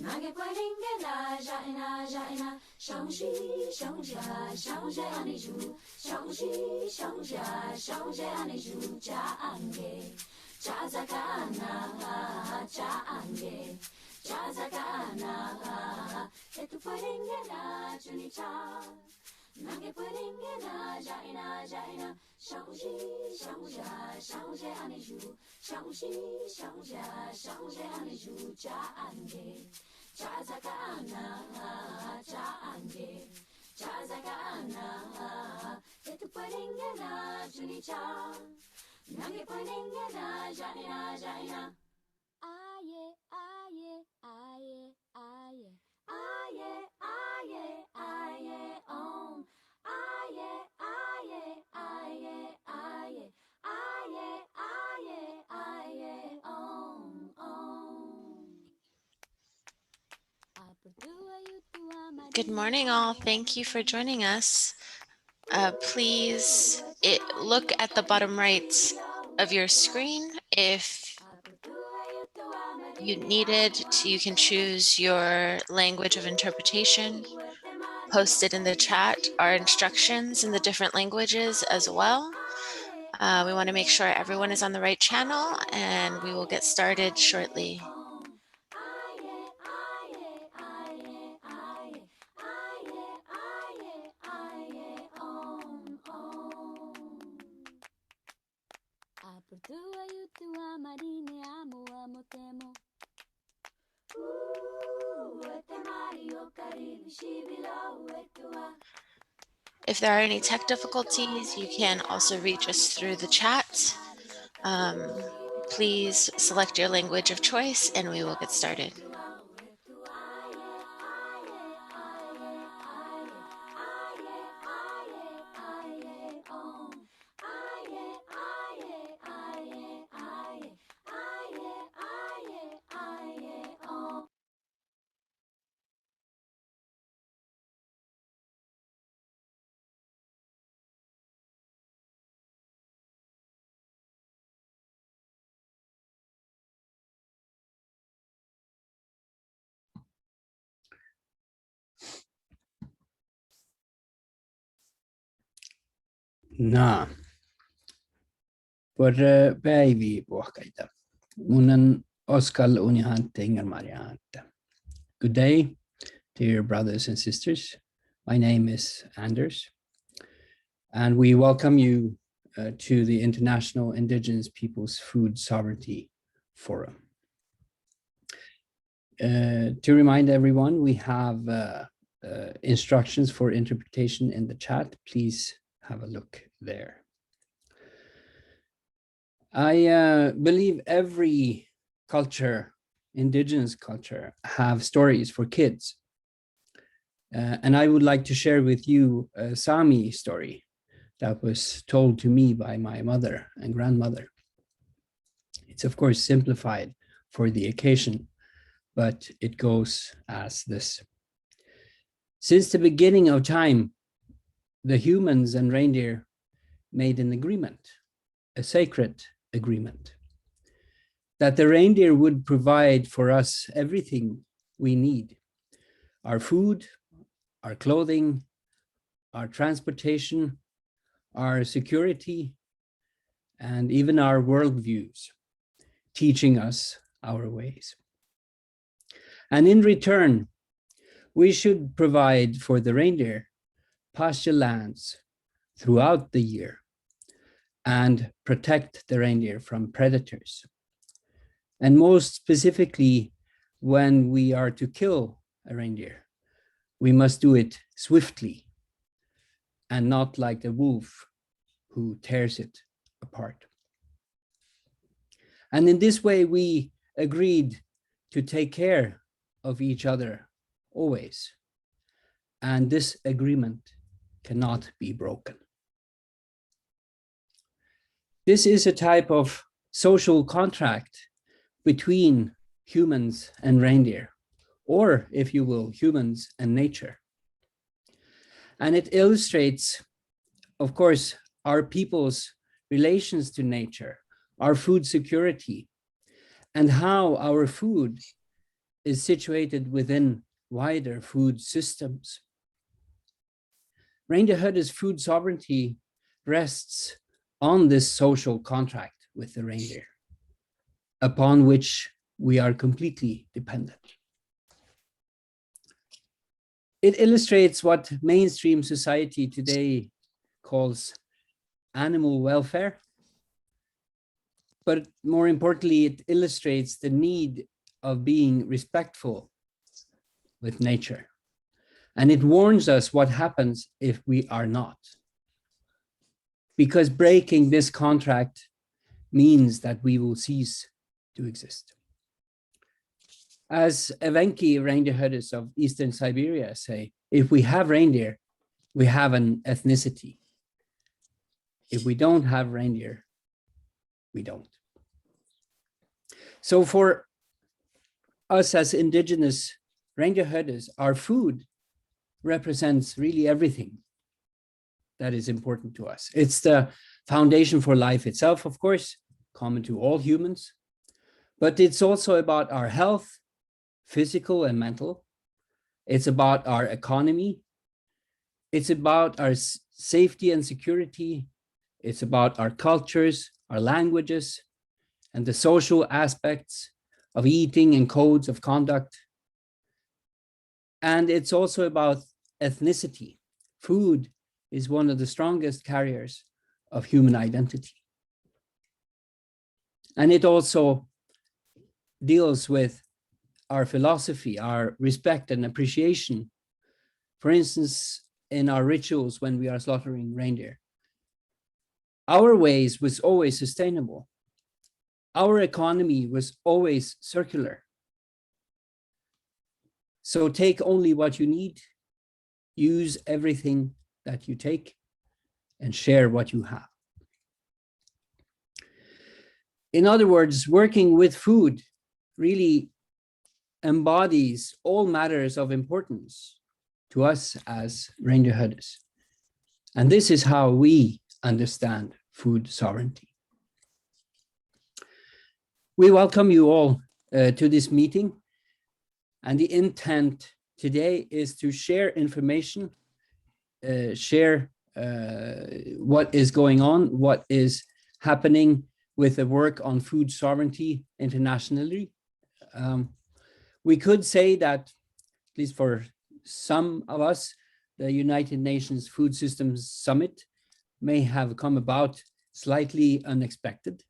Nage poiningena jaina jaina shangji shangja shangje aniju shangji shangja shangje aniju cha ange cha zakana cha ange cha zakana etu poiningena junicha nage poiningena jaina jaina shangji shangja shangje aniju shangji shangja shangje aniju cha ange Chazakana, Change, Chazakana, it's putting in a Junicha, Nagi putting in a Janina, Jaina. Aye, aye, aye, aye, aye, aye, aye, om. Aye, aye, aye, aye, aye, aye, aye, om, om. Good morning, all. Thank you for joining us. Please look at the bottom right of your screen. If you you can choose your language of interpretation. Posted in the chat are instructions in the different languages as well. We want to make sure everyone is on the right channel, and we will get started shortly. If there are any tech difficulties, you can also reach us through the chat. Please select your language of choice and we will get started. Na, por baby buakaita. Munan Oskal Unihante Marianta. Good day, dear brothers and sisters. My name is Anders, and we welcome you to the International Indigenous Peoples Food Sovereignty Forum. To remind everyone, we have instructions for interpretation in the chat. Please have a look there. I believe every culture, indigenous culture, have stories for kids. And I would like to share with you a Sami story that was told to me by my mother and grandmother. It's of course simplified for the occasion, but it goes as this. Since the beginning of time, the humans and reindeer made an agreement, a sacred agreement, that the reindeer would provide for us everything we need: our food, our clothing, our transportation, our security, and even our worldviews, teaching us our ways. And in return, we should provide for the reindeer pasture lands throughout the year and protect the reindeer from predators. And most specifically, when we are to kill a reindeer, we must do it swiftly and not like the wolf who tears it apart. And in this way, we agreed to take care of each other always. And this agreement cannot be broken. This is a type of social contract between humans and reindeer, or if you will, humans and nature. And it illustrates, of course, our people's relations to nature, our food security, and how our food is situated within wider food systems. Reindeer herders' food sovereignty rests on this social contract with the reindeer, upon which we are completely dependent. It illustrates what mainstream society today calls animal welfare, but more importantly, it illustrates the need of being respectful with nature. And it warns us what happens if we are not. Because breaking this contract means that we will cease to exist. As Evenki reindeer herders of Eastern Siberia say, if we have reindeer, we have an ethnicity. If we don't have reindeer, we don't. So for us as indigenous reindeer herders, our food represents really everything that is important to us. It's the foundation for life itself, of course, common to all humans, but it's also about our health, physical and mental. It's about our economy. It's about our safety and security. It's about our cultures, our languages, and the social aspects of eating and codes of conduct. And it's also about ethnicity. Food is one of the strongest carriers of human identity. And it also deals with our philosophy, our respect and appreciation. For instance, in our rituals when we are slaughtering reindeer, our ways was always sustainable. Our economy was always circular. So take only what you need, use everything that you take, and share what you have. In other words, working with food really embodies all matters of importance to us as reindeer herders. And this is how we understand food sovereignty. We welcome you all to this meeting. And the intent today is to share information, share what is going on, what is happening with the work on food sovereignty internationally. We could say that, at least for some of us, the United Nations Food Systems Summit may have come about slightly unexpected,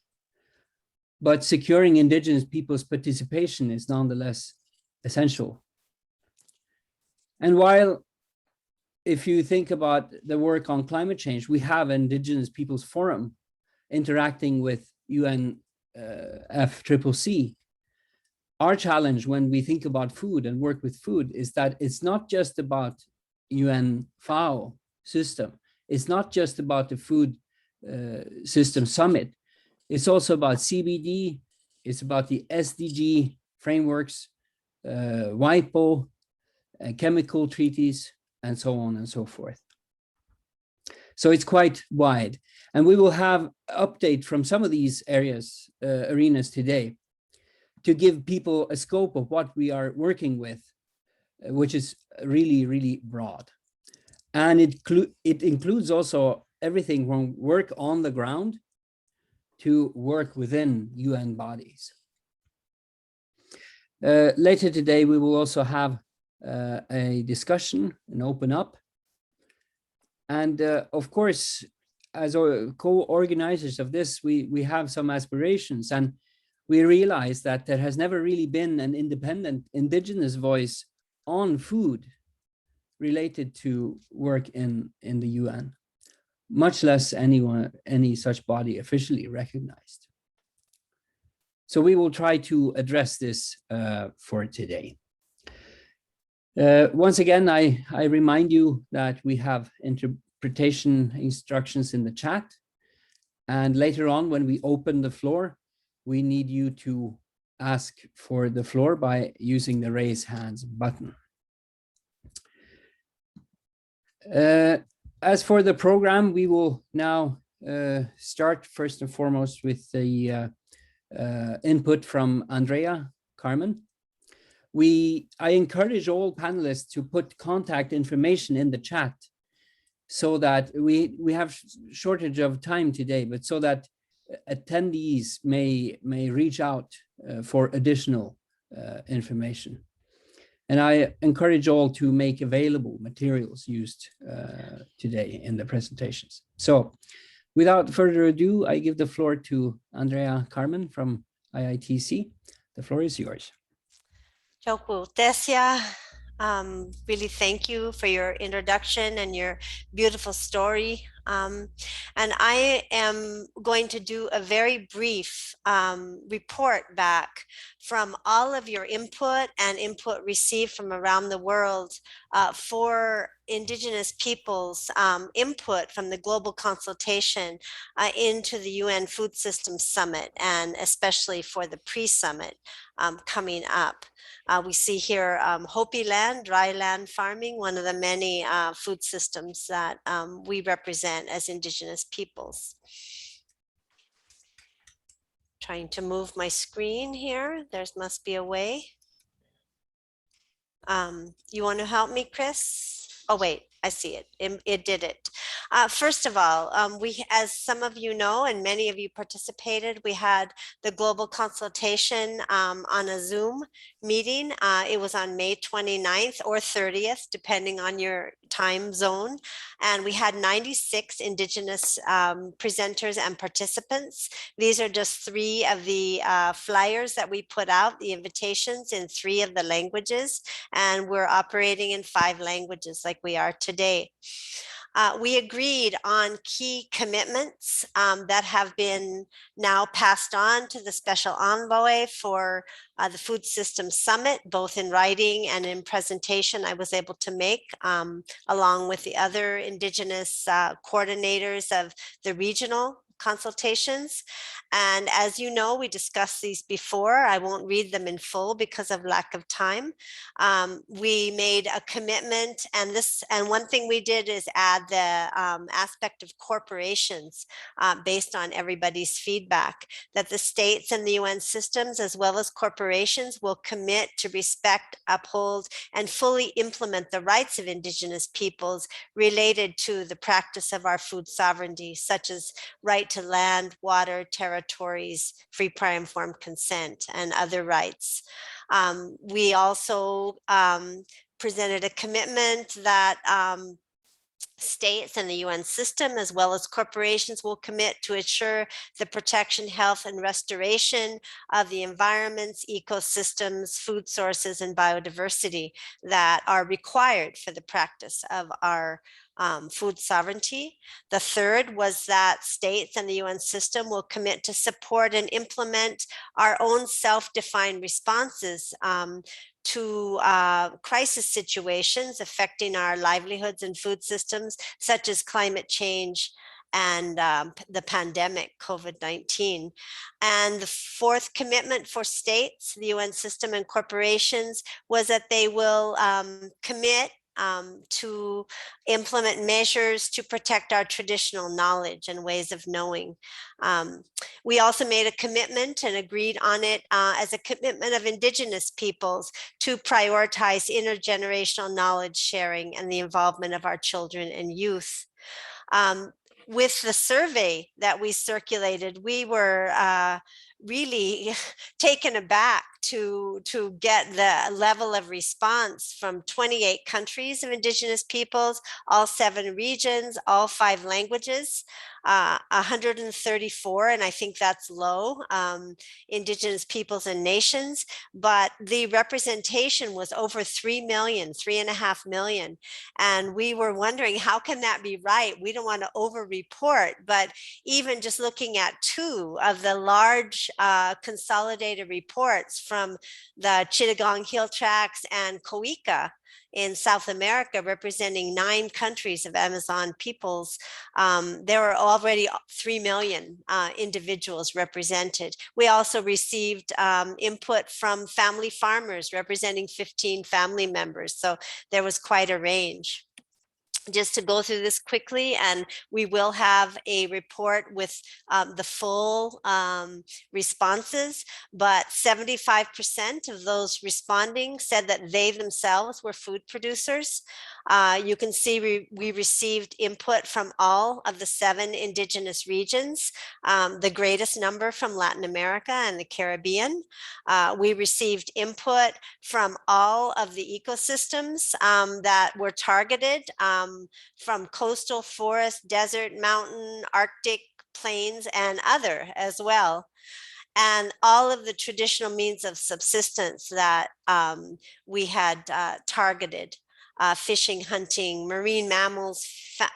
but securing indigenous people's participation is nonetheless essential. And while, if you think about the work on climate change, we have Indigenous Peoples Forum interacting with UNFCCC. Our challenge when we think about food and work with food is that it's not just about UN FAO system. It's not just about the food system summit. It's also about CBD. It's about the SDG frameworks, WIPO, chemical treaties, and so on and so forth. So it's quite wide. And we will have update from some of these areas, arenas today, to give people a scope of what we are working with, which is really, really broad. And it includes also everything from work on the ground to work within UN bodies. Later today, we will also have a discussion and open up. And of course, as co-organizers of this, we have some aspirations, and we realize that there has never really been an independent indigenous voice on food related to work in the UN, much less any such body officially recognized. So we will try to address this for today. Once again, I remind you that we have interpretation instructions in the chat. And later on, when we open the floor, we need you to ask for the floor by using the raise hands button. As for the program, we will now start first and foremost with the input from Andrea Carmen. I encourage all panelists to put contact information in the chat so that we have shortage of time today, but so that attendees may reach out for additional information. And I encourage all to make available materials used today in the presentations. So without further ado, I give the floor to Andrea Carmen from IITC. The floor is yours. Joku Tesia, really thank you for your introduction and your beautiful story. And I am going to do a very brief report back from all of your input and input received from around the world for Indigenous peoples input from the global consultation into the UN Food Systems Summit, and especially for the pre-summit coming up. We see here Hopi land, dry land farming, one of the many food systems that we represent as Indigenous peoples. Trying to move my screen here. There must be a way. You want to help me, Chris? Oh, wait, I see it. It did it. First of all, as some of you know, and many of you participated, we had the global consultation on a Zoom meeting. It was on May 29th or 30th, depending on your time zone. And we had 96 Indigenous presenters and participants. These are just 3 of the flyers that we put out, the invitations in 3 of the languages. And we're operating in 5 languages like we are today. We agreed on key commitments that have been now passed on to the special envoy for the Food Systems Summit, both in writing and in presentation I was able to make, along with the other Indigenous coordinators of the regional consultations. And as you know, we discussed these before. I won't read them in full because of lack of time. We made a commitment, and one thing we did is add the aspect of corporations based on everybody's feedback, that the states and the UN systems, as well as corporations, will commit to respect, uphold, and fully implement the rights of Indigenous peoples related to the practice of our food sovereignty, such as right to land, water, territories, free prior informed consent, and other rights. We also presented a commitment that states and the UN system, as well as corporations, will commit to ensure the protection, health, and restoration of the environments, ecosystems, food sources, and biodiversity that are required for the practice of our food sovereignty. The third was that states and the UN system will commit to support and implement our own self-defined responses to crisis situations affecting our livelihoods and food systems, such as climate change and the pandemic, COVID-19. And the fourth commitment for states, the UN system, and corporations was that they will commit to implement measures to protect our traditional knowledge and ways of knowing. We also made a commitment and agreed on it as a commitment of Indigenous peoples to prioritize intergenerational knowledge sharing and the involvement of our children and youth. With the survey that we circulated, we were really taken aback to get the level of response from 28 countries of Indigenous peoples, all 7 regions, all 5 languages, 134, and I think that's low, Indigenous peoples and nations, but the representation was over 3 million, 3.5 million. And we were wondering, how can that be right? We don't want to over-report, but even just looking at 2 of the large consolidated reports from the Chittagong Hill Tracts and Coika in South America, representing 9 countries of Amazon peoples, there are already 3 million individuals represented. We also received input from family farmers representing 15 family members. So there was quite a range. Just to go through this quickly, and we will have a report with the full responses, but 75% of those responding said that they themselves were food producers. You can see we received input from all of the 7 indigenous regions, the greatest number from Latin America and the Caribbean. We received input from all of the ecosystems that were targeted, from coastal, forest, desert, mountain, Arctic, plains, and other as well. And all of the traditional means of subsistence that we had targeted. Fishing, hunting, marine mammals,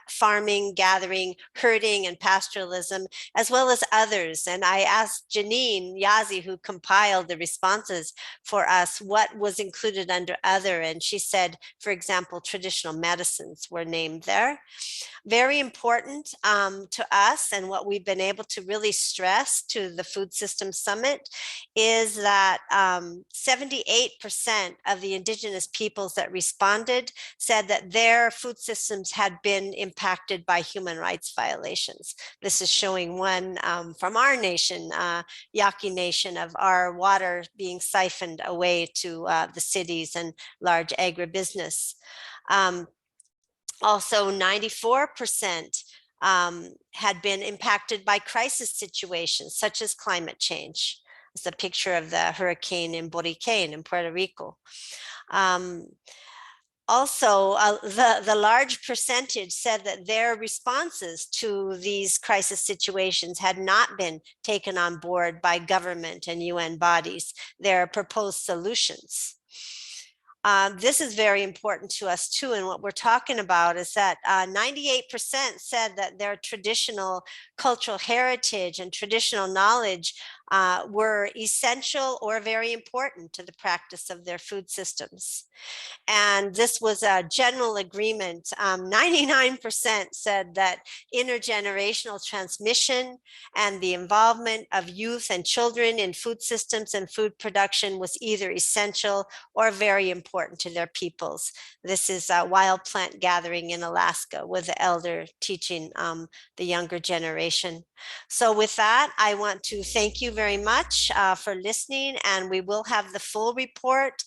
farming, gathering, herding, and pastoralism, as well as others. And I asked Janine Yazi, who compiled the responses for us, what was included under other. And she said, for example, traditional medicines were named there. Very important to us, and what we've been able to really stress to the Food System Summit is that 78% of the indigenous peoples that responded said that their food systems had been impacted by human rights violations. This is showing one from our nation, Yaqui Nation, of our water being siphoned away to the cities and large agribusiness. Also, 94% had been impacted by crisis situations, such as climate change. It's a picture of the hurricane in Boriquén in Puerto Rico. Also, the large percentage said that their responses to these crisis situations had not been taken on board by government and UN bodies, their proposed solutions. This is very important to us too, and what we're talking about is that 98% said that their traditional cultural heritage and traditional knowledge were essential or very important to the practice of their food systems. And this was a general agreement. 99% said that intergenerational transmission and the involvement of youth and children in food systems and food production was either essential or very important to their peoples. This is a wild plant gathering in Alaska with the elder teaching the younger generation. So with that, I want to thank you very much for listening, and we will have the full report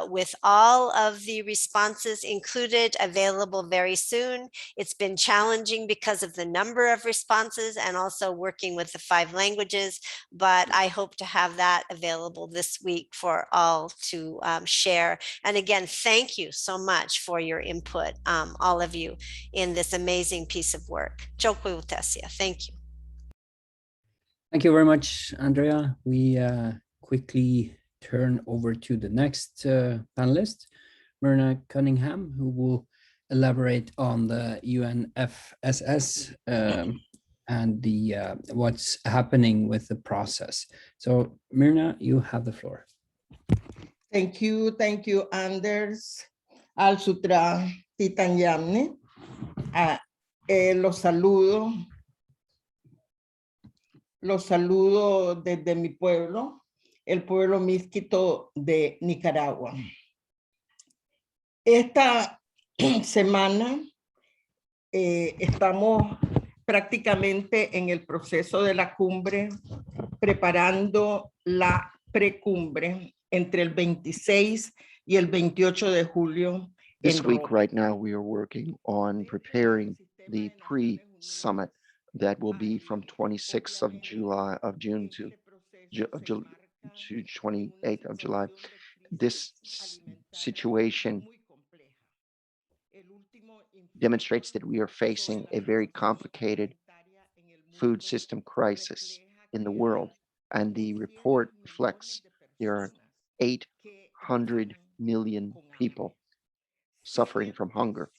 with all of the responses included available very soon. It's been challenging because of the number of responses and also working with the 5 languages, but I hope to have that available this week for all to share. And again, thank you so much for your input, all of you, in this amazing piece of work. Thank you. Thank you very much, Andrea. We quickly turn over to the next panelist, Myrna Cunningham, who will elaborate on the UNFSS and the what's happening with the process. So Myrna, you have the floor. Thank you, Anders. Al Sutra Titanyamni. Los saludo desde mi pueblo, el pueblo Miskito de Nicaragua. Esta semana estamos prácticamente en el proceso de la cumbre, preparando la precumbre entre el 26 y el 28 de julio. This week, right now, we are working on preparing the pre-summit that will be from 26th of June to 28th of July. This situation demonstrates that we are facing a very complicated food system crisis in the world. And the report reflects there are 800 million people suffering from hunger.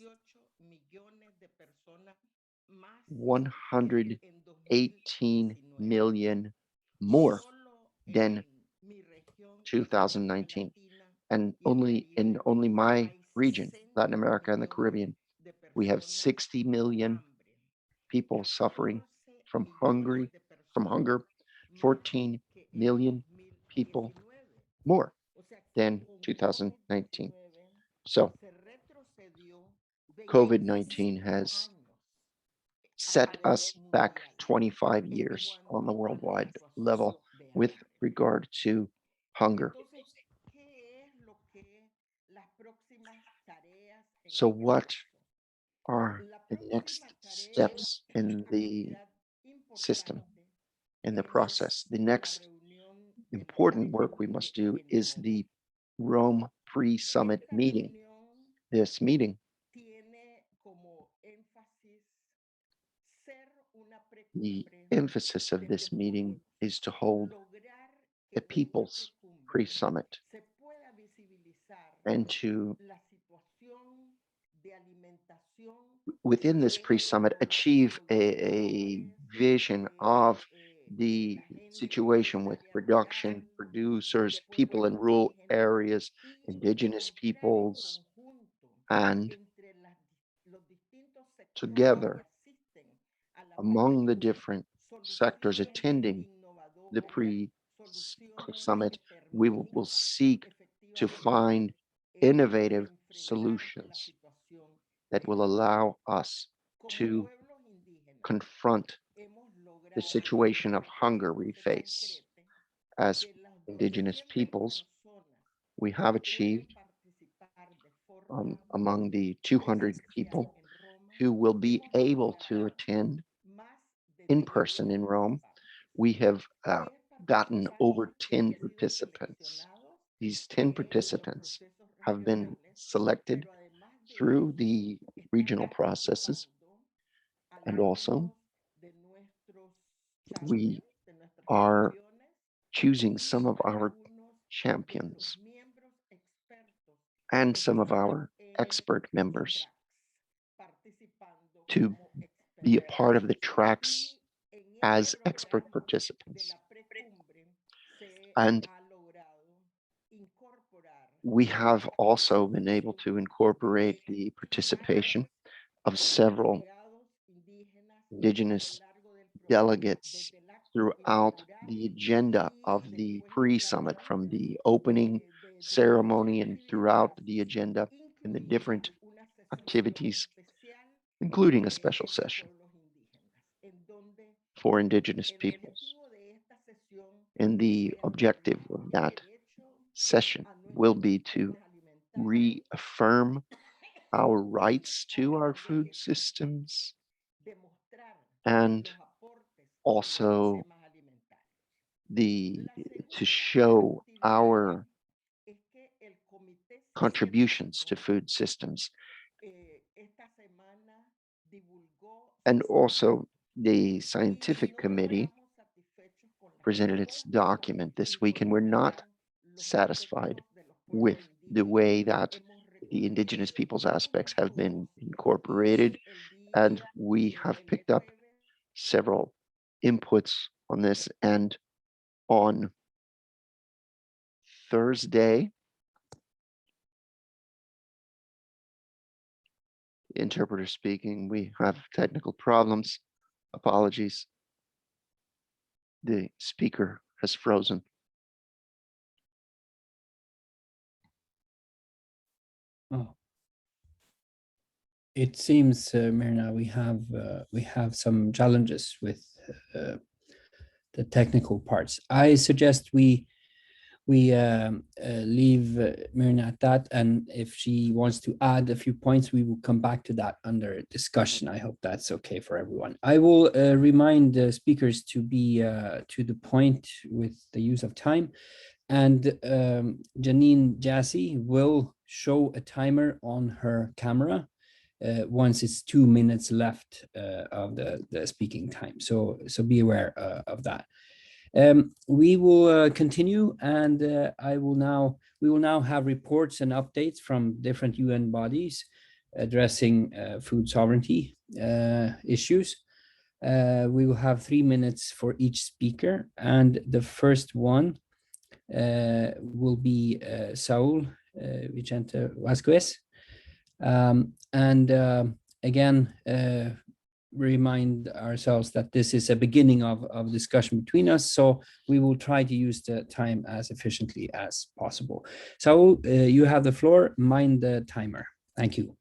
118 million more than 2019. And only my region, Latin America and the Caribbean, we have 60 million people suffering from hunger, 14 million people more than 2019. So COVID-19 has set us back 25 years on the worldwide level with regard to hunger. So what are the next steps in the system, in the process? The next important work we must do is the Rome pre-summit meeting. This meeting, the emphasis of this meeting is to hold a people's pre-summit and to, within this pre-summit, achieve a vision of the situation with production, producers, people in rural areas, indigenous peoples, and together among the different sectors attending the pre-summit, we will seek to find innovative solutions that will allow us to confront the situation of hunger we face. As indigenous peoples, we have achieved among the 200 people who will be able to attend in person in Rome, we have gotten over 10 participants. These 10 participants have been selected through the regional processes, and also we are choosing some of our champions and some of our expert members to be a part of the tracks as expert participants. And we have also been able to incorporate the participation of several indigenous delegates throughout the agenda of the pre-summit, from the opening ceremony and throughout the agenda in the different activities, including a special session for indigenous peoples. And the objective of that session will be to reaffirm our rights to our food systems and also to show our contributions to food systems. And also the scientific committee presented its document this week, and we're not satisfied with the way that the indigenous peoples aspects have been incorporated, and we have picked up several inputs on this. And on Thursday, interpreter speaking, we have technical problems. Apologies. The speaker has frozen. Oh. It seems, Myrna, we have some challenges with the technical parts. I suggest we leave Myrna at that, and if she wants to add a few points, we will come back to that under discussion. I hope that's okay for everyone. I will remind the speakers to be to the point with the use of time, and Janine Jassy will show a timer on her camera once it's 2 minutes left of the speaking time. So be aware of that. We will continue, and we will now have reports and updates from different UN bodies addressing food sovereignty issues. We will have 3 minutes for each speaker, and the first one will be Saul Vicente Vasquez, Again, remind ourselves that this is a beginning of discussion between us, so we will try to use the time as efficiently as possible. So you have the floor, mind the timer. Thank you.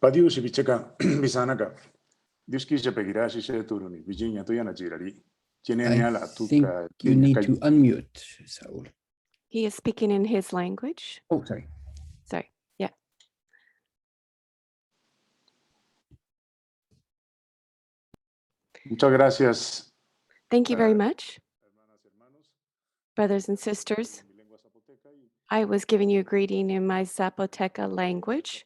Badiusi bichaka bisanaka. Diskisa pegirasi se turuni. Virginia tuyana jirali. I think you need to unmute, Saul. He is speaking in his language. Oh, sorry. Sorry. Yeah. Muchas gracias. Thank you very much. Brothers and sisters, I was giving you a greeting in my Zapoteca language.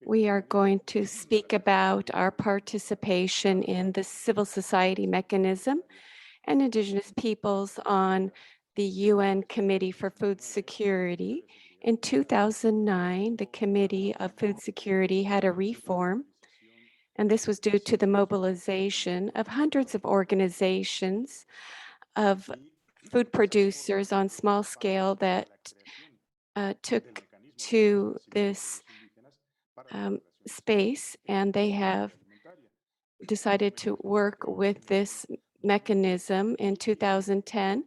We are going to speak about our participation in the civil society mechanism and Indigenous peoples on the UN Committee for Food Security. In 2009, the Committee of Food Security had a reform, and this was due to the mobilization of hundreds of organizations of food producers on small scale that took to this space, and they have decided to work with this mechanism in 2010.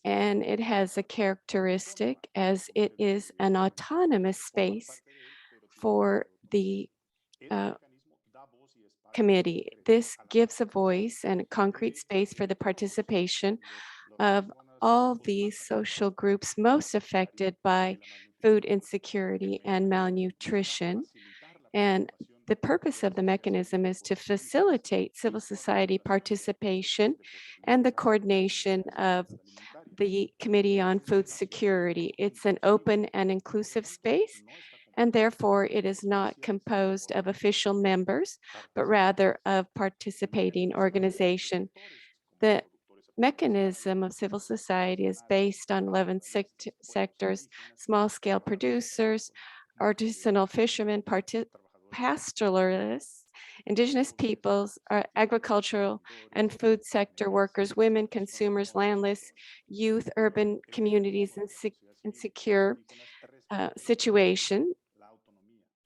And it has a characteristic as it is an autonomous space for the committee. This gives a voice and a concrete space for the participation of all these social groups most affected by food insecurity and malnutrition. And the purpose of the mechanism is to facilitate civil society participation and the coordination of the Committee on Food Security. It's an open and inclusive space, and therefore it is not composed of official members, but rather of participating organization. The mechanism of civil society is based on 11 sectors: small-scale producers, artisanal fishermen, pastoralists, Indigenous peoples, agricultural and food sector workers, women, consumers, landless, youth, urban communities, and secure situation.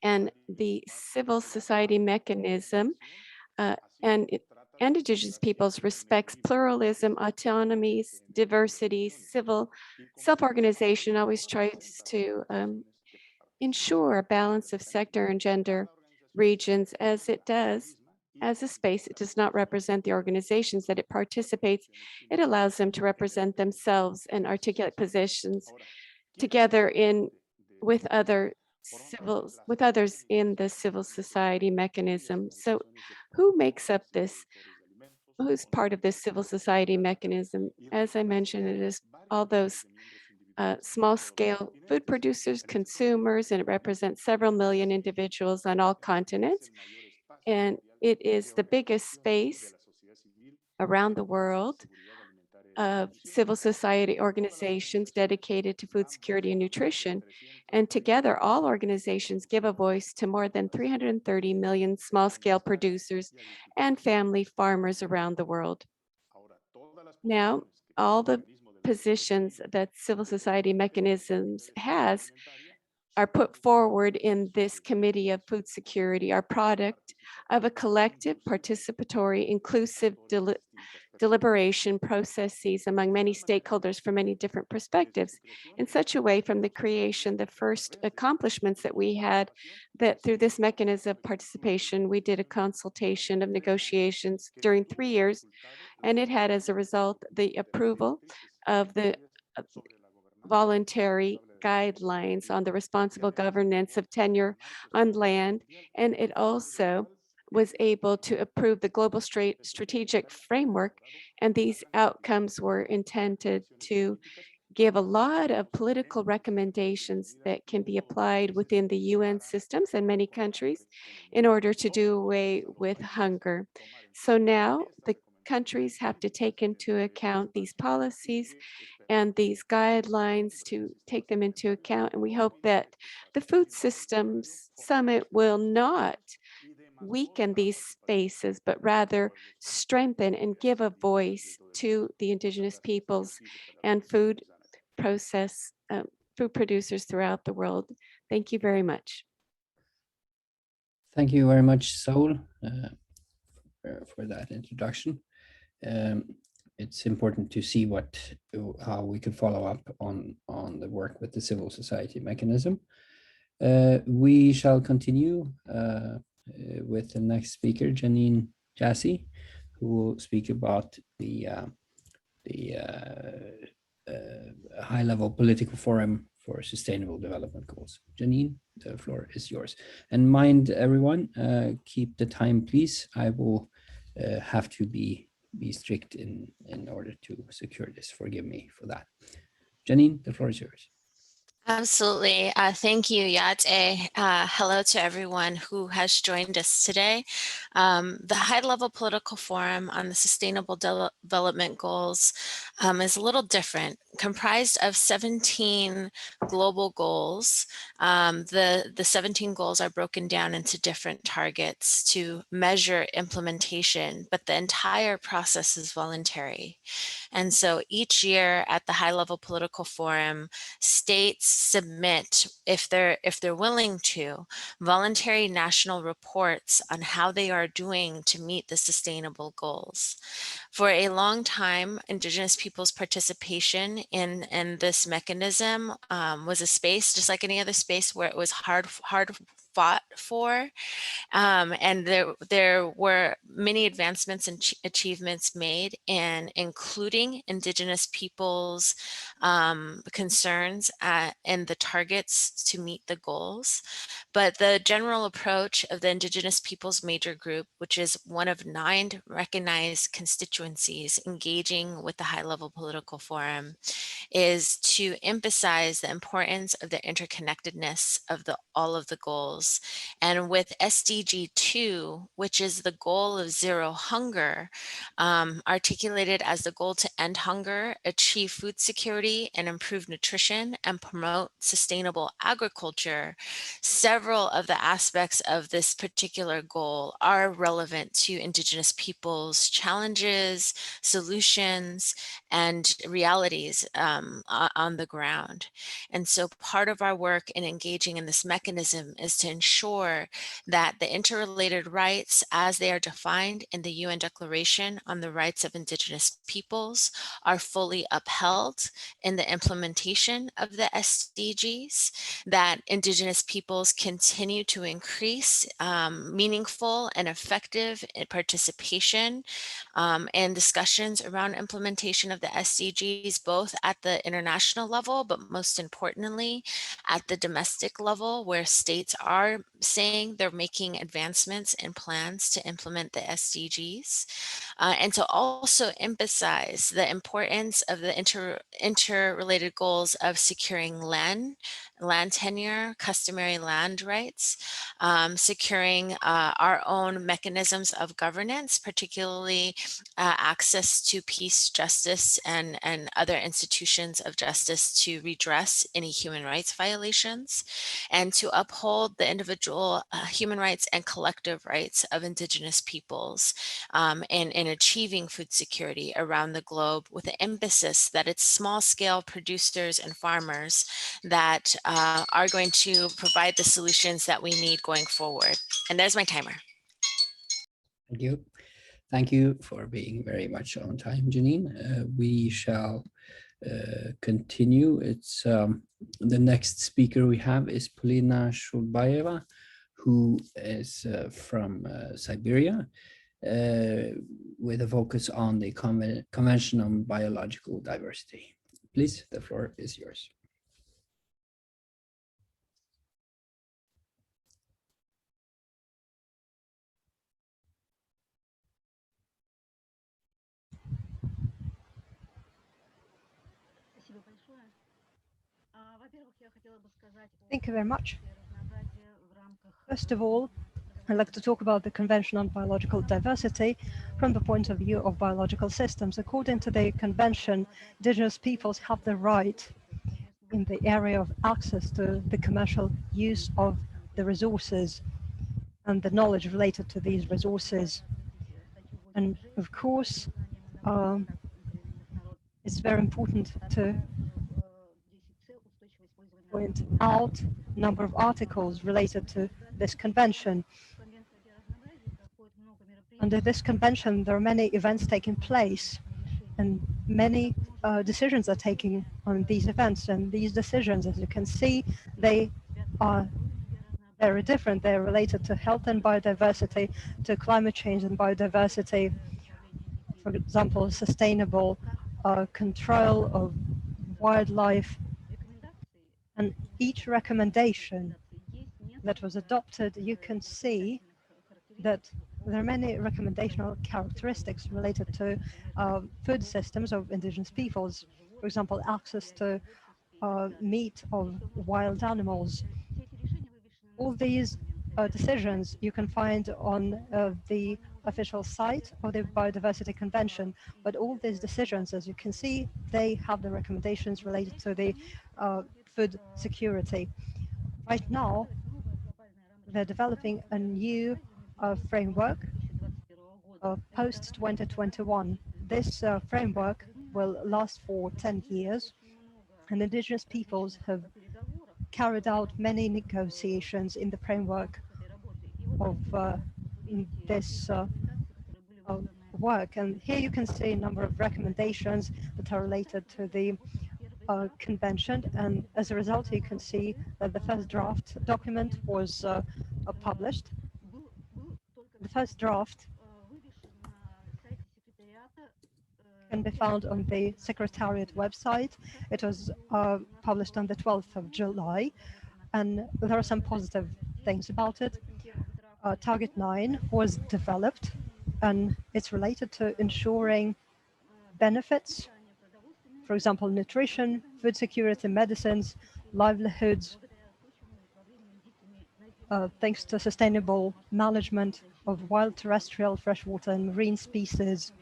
And the civil society mechanism and Indigenous peoples respects pluralism, autonomies, diversity, civil self-organization, always tries to ensure a balance of sector and gender regions. As it does, as a space, it does not represent the organizations that it participates. It allows them to represent themselves and articulate positions together with others in the civil society mechanism. So who makes up this? Who's part of this civil society mechanism? As I mentioned, it is all those small-scale food producers, consumers, and it represents several million individuals on all continents. And it is the biggest space around the world of civil society organizations dedicated to food security and nutrition. And together, all organizations give a voice to more than 330 million small-scale producers and family farmers around the world. Now, all the positions that civil society mechanisms has are put forward in this Committee of Food Security, are product of a collective, participatory, inclusive deliberation processes among many stakeholders from many different perspectives. In such a way, from the creation, the first accomplishments that we had, that through this mechanism of participation, we did a consultation of negotiations during 3 years, and it had as a result the approval of the voluntary guidelines on the responsible governance of tenure on land, and it also was able to approve the global strategic framework, and these outcomes were intended to give a lot of political recommendations that can be applied within the UN systems in many countries in order to do away with hunger. So now the countries have to take into account these policies and these guidelines to take them into account. And we hope that the Food Systems Summit will not weaken these spaces, but rather strengthen and give a voice to the indigenous peoples and food producers throughout the world. Thank you very much. Thank you very much, Saul, for that introduction. It's important to see how we can follow up on the work with the civil society mechanism. We shall continue with the next speaker, Janine Jassy, who will speak about the high-level political forum for sustainable development goals. Janine, the floor is yours. And mind everyone, keep the time, please. I will have to be strict in order to secure this. Forgive me for that. Janine, the floor is yours. Absolutely. Thank you, Yate. Hello to everyone who has joined us today. The high-level political forum on the Sustainable Development Goals is a little different. Comprised of 17 global goals, the 17 goals are broken down into different targets to measure implementation, but the entire process is voluntary. And so each year at the high-level political forum, states submit, if they're willing to, voluntary national reports on how they are doing to meet the sustainable goals. For a long time, Indigenous peoples' participation in this mechanism was a space, just like any other space, where it was hard fought for. And there were many advancements and achievements made in including Indigenous peoples' concerns and the targets to meet the goals. But the general approach of the Indigenous Peoples Major Group, which is one of 9 recognized constituencies engaging with the high-level political forum, is to emphasize the importance of the interconnectedness of all of the goals. And with SDG 2, which is the goal of zero hunger, articulated as the goal to end hunger, achieve food security, and improve nutrition, and promote sustainable agriculture, several of the aspects of this particular goal are relevant to Indigenous peoples' challenges, solutions, and realities on the ground. And so part of our work in engaging in this mechanism is to ensure that the interrelated rights, as they are defined in the UN Declaration on the Rights of Indigenous Peoples, are fully upheld in the implementation of the SDGs, that Indigenous peoples continue to increase meaningful and effective participation and discussions around implementation of the SDGs, both at the international level, but most importantly, at the domestic level, where states are saying they're making advancements and plans to implement the SDGs, and to also emphasize the importance of the interrelated goals of securing land tenure, customary land rights, securing our own mechanisms of governance, particularly access to peace, justice, and other institutions of justice to redress any human rights violations, and to uphold the individual human rights and collective rights of Indigenous peoples in achieving food security around the globe, with an emphasis that it's small-scale producers and farmers that are going to provide the solutions that we need going forward. And there's my timer. Thank you. Thank you for being very much on time, Janine. We shall continue. It's the next speaker we have is Polina Shulbayeva, who is from Siberia, with a focus on the Convention on Biological Diversity. Please, the floor is yours. Thank you very much. First of all, I'd like to talk about the Convention on Biological Diversity from the point of view of biological systems. According to the Convention, Indigenous peoples have the right in the area of access to the commercial use of the resources and the knowledge related to these resources. And of course, it's very important to point out a number of articles related to this convention. Under this convention, there are many events taking place, and many decisions are taken on these events. And these decisions, as you can see, they are very different. They're related to health and biodiversity, to climate change and biodiversity. For example, sustainable control of wildlife. And each recommendation that was adopted, you can see that there are many recommendational characteristics related to food systems of indigenous peoples. For example, access to meat of wild animals. All these decisions you can find on the official site of the Biodiversity Convention, but all these decisions, as you can see, they have the recommendations related to the food security. Right now, they're developing a new framework post-2021. This framework will last for 10 years, and indigenous peoples have carried out many negotiations in the framework of this work. And here you can see a number of recommendations that are related to the convention. And as a result, you can see that the first draft document was published. The first draft can be found on the Secretariat website. It was published on the 12th of July, and there are some positive things about it. Target 9 was developed, and it's related to ensuring benefits, for example, nutrition, food security, medicines, livelihoods, thanks to sustainable management of wild, terrestrial, freshwater, and marine species,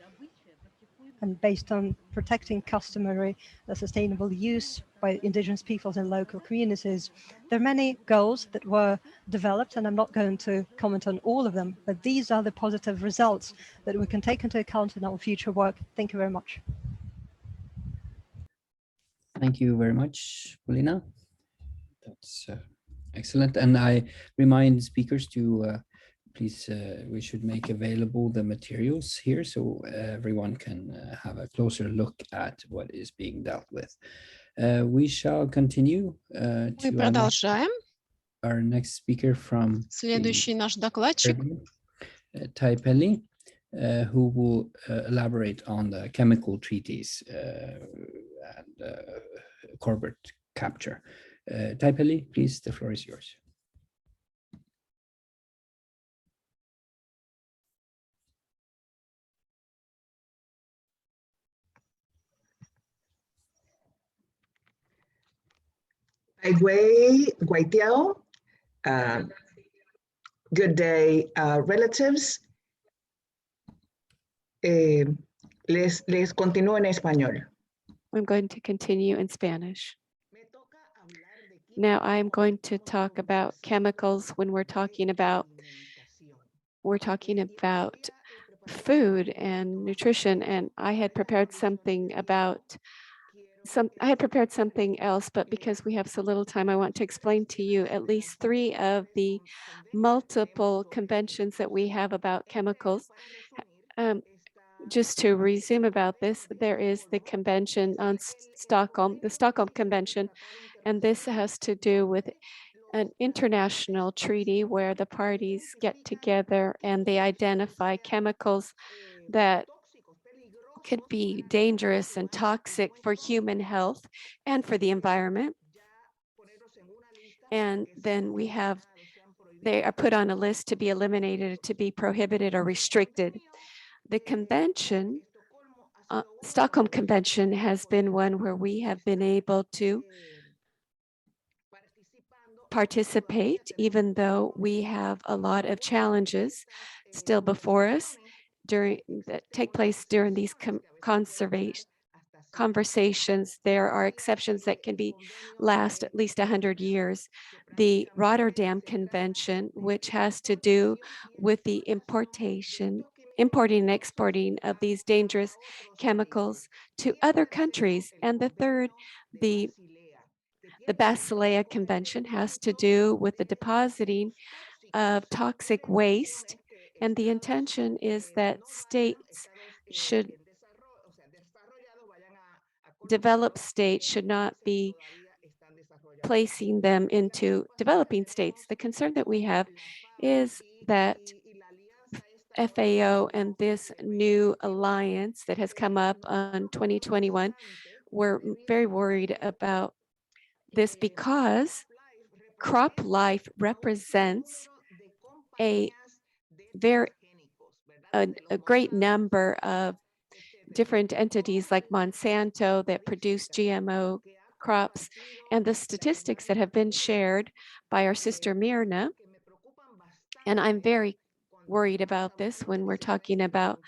and based on protecting customary sustainable use by indigenous peoples and local communities. There are many goals that were developed, and I'm not going to comment on all of them, but these are the positive results that we can take into account in our future work. Thank you very much. Thank you very much, Polina. That's excellent. And I remind speakers to please, we should make available the materials here so everyone can have a closer look at what is being dealt with. We shall continue to our next speaker from Следующий наш докладчик. Taipeli, who will elaborate on the chemical treaties and corporate capture. Taipeli, please, the floor is yours. Guaitiao. Good day, relatives. Les continúo en español. I'm going to continue in Spanish. Now I'm going to talk about chemicals when we're talking about food and nutrition, and I had prepared something else, but because we have so little time, I want to explain to you at least 3 of the multiple conventions that we have about chemicals. Just to resume about this, there is the Convention on Stockholm, the Stockholm Convention, and this has to do with an international treaty where the parties get together and they identify chemicals that could be dangerous and toxic for human health and for the environment. And then they are put on a list to be eliminated, to be prohibited or restricted. The convention, Stockholm Convention, has been one where we have been able to participate, even though we have a lot of challenges still before us that take place during these conservation conversations. There are exceptions that can last at least 100 years. The Rotterdam Convention, which has to do with the importing and exporting of these dangerous chemicals to other countries. And the third, the Basilea Convention has to do with the depositing of toxic waste. And the intention is that developed states should not be placing them into developing states. The concern that we have is that FAO and this new alliance that has come up on 2021, we're very worried about this because crop life represents a great number of different entities like Monsanto that produce GMO crops, and the statistics that have been shared by our sister Mirna. And I'm very worried about this when we're talking about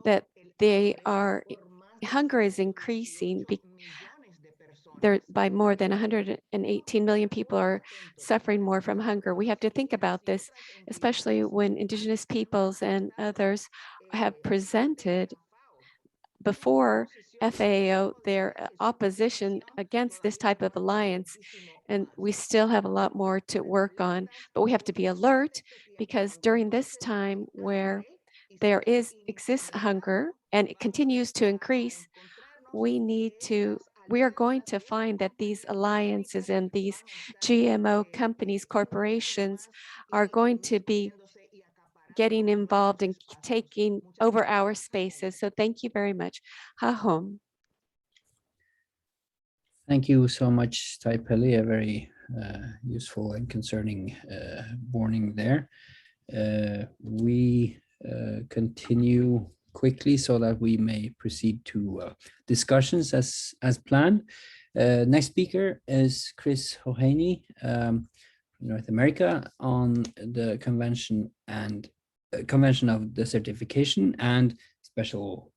that hunger is increasing. By more than 118 million people are suffering more from hunger. We have to think about this, especially when Indigenous peoples and others have presented before FAO their opposition against this type of alliance. And we still have a lot more to work on, but we have to be alert because during this time where there exists hunger and it continues to increase, we are going to find that these alliances and these GMO companies, corporations are going to be getting involved and taking over our spaces. So thank you very much. Hahom. Thank you so much, Taipeli, a very useful and concerning warning there. We continue quickly so that we may proceed to discussions as planned. Next speaker is Chris Hohaney, North America, on the convention of the certification, and special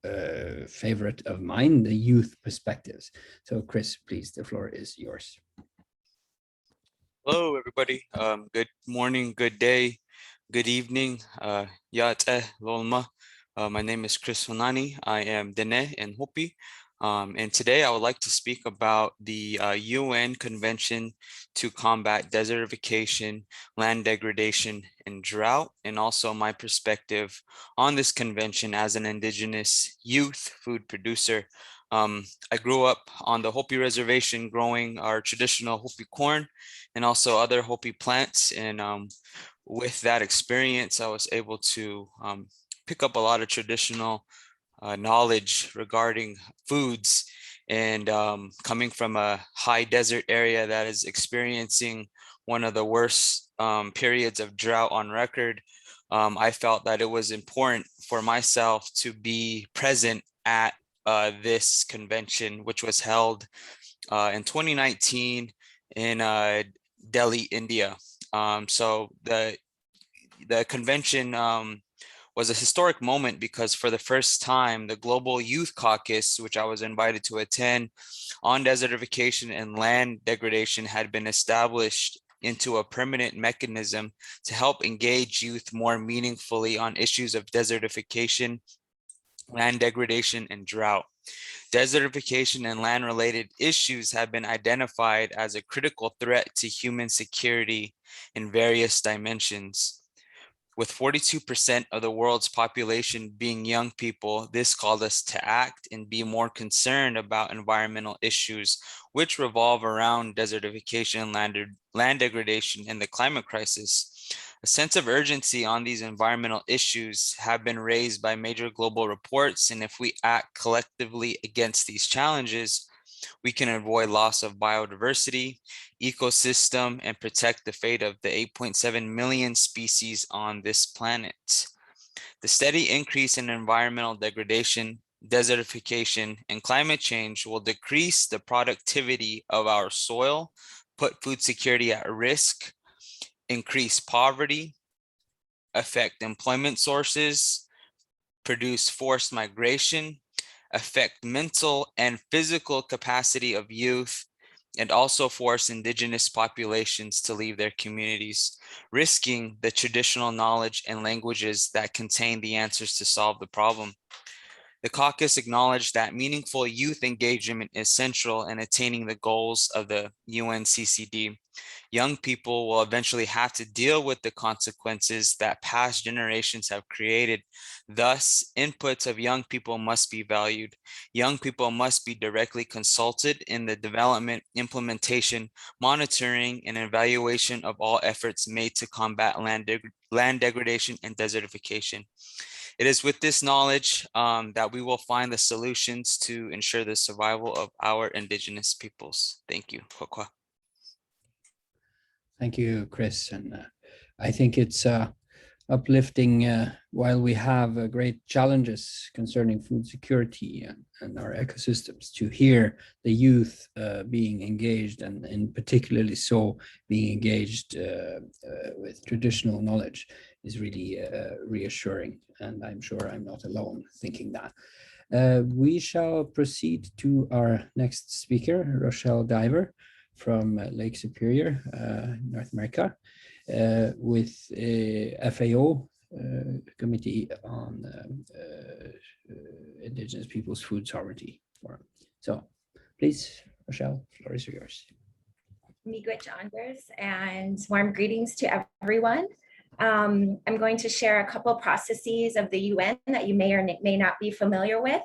favorite of mine, the youth perspectives. So Chris, please, the floor is yours. Hello, everybody. Good morning, good day, good evening. Ya'ateh Lolma. My name is Chris Honani. I am Dene and Hopi. And today I would like to speak about the UN Convention to Combat Desertification, Land Degradation, and Drought, and also my perspective on this convention as an Indigenous youth food producer. I grew up on the Hopi Reservation growing our traditional Hopi corn and also other Hopi plants. And with that experience, I was able to pick up a lot of traditional knowledge regarding foods, and coming from a high desert area that is experiencing one of the worst periods of drought on record, I felt that it was important for myself to be present at this convention, which was held in 2019 in Delhi, India. So the convention was a historic moment because for the first time, the Global Youth Caucus, which I was invited to attend, on desertification and land degradation had been established into a permanent mechanism to help engage youth more meaningfully on issues of desertification, land degradation, and drought. Desertification and land-related issues have been identified as a critical threat to human security in various dimensions. With 42% of the world's population being young people, this called us to act and be more concerned about environmental issues, which revolve around desertification, land degradation, and the climate crisis. A sense of urgency on these environmental issues have been raised by major global reports, and if we act collectively against these challenges, we can avoid loss of biodiversity, ecosystem, and protect the fate of the 8.7 million species on this planet. The steady increase in environmental degradation, desertification, and climate change will decrease the productivity of our soil, put food security at risk, increase poverty, affect employment sources, produce forced migration, affect mental and physical capacity of youth, and also force indigenous populations to leave their communities, risking the traditional knowledge and languages that contain the answers to solve the problem. The caucus acknowledged that meaningful youth engagement is central in attaining the goals of the UNCCD. Young people will eventually have to deal with the consequences that past generations have created. Thus, inputs of young people must be valued. Young people must be directly consulted in the development, implementation, monitoring, and evaluation of all efforts made to combat land degradation and desertification. It is with this knowledge that we will find the solutions to ensure the survival of our indigenous peoples. Thank you. Kokwa. Thank you, Chris. And I think it's uplifting while we have great challenges concerning food security and our ecosystems, to hear the youth being engaged, and particularly so being engaged with traditional knowledge is really reassuring. And I'm sure I'm not alone thinking that. We shall proceed to our next speaker, Rochelle Diver from Lake Superior, North America, with FAO, Committee on Indigenous Peoples Food Sovereignty Forum. So please, Rochelle, the floor is yours. Miigwech Anders, and warm greetings to everyone. I'm going to share a couple processes of the UN that you may or may not be familiar with.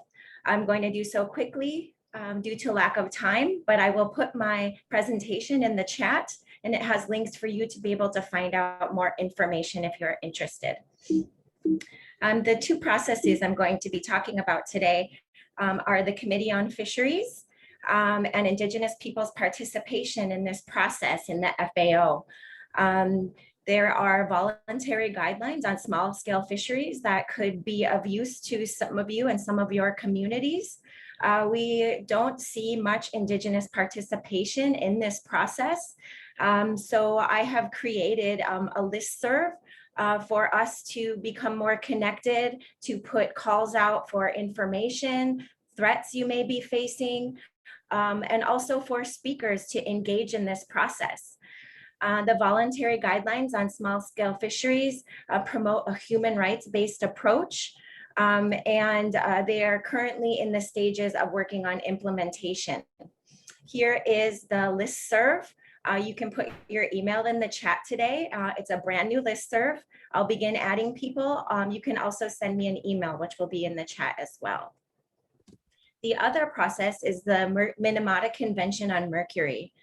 I'm going to do so quickly due to lack of time, but I will put my presentation in the chat, and it has links for you to be able to find out more information if you're interested. The two processes I'm going to be talking about today are the Committee on Fisheries and Indigenous Peoples' participation in this process in the FAO. There are voluntary guidelines on small scale fisheries that could be of use to some of you and some of your communities. We don't see much Indigenous participation in this process. So I have created a listserv for us to become more connected, to put calls out for information, threats you may be facing, and also for speakers to engage in this process. The voluntary guidelines on small scale fisheries promote a human rights-based approach, and they are currently in the stages of working on implementation. Here is the listserv. You can put your email in the chat today. It's a brand new listserv. I'll begin adding people. You can also send me an email, which will be in the chat as well. The other process is the Minimata Convention on Mercury.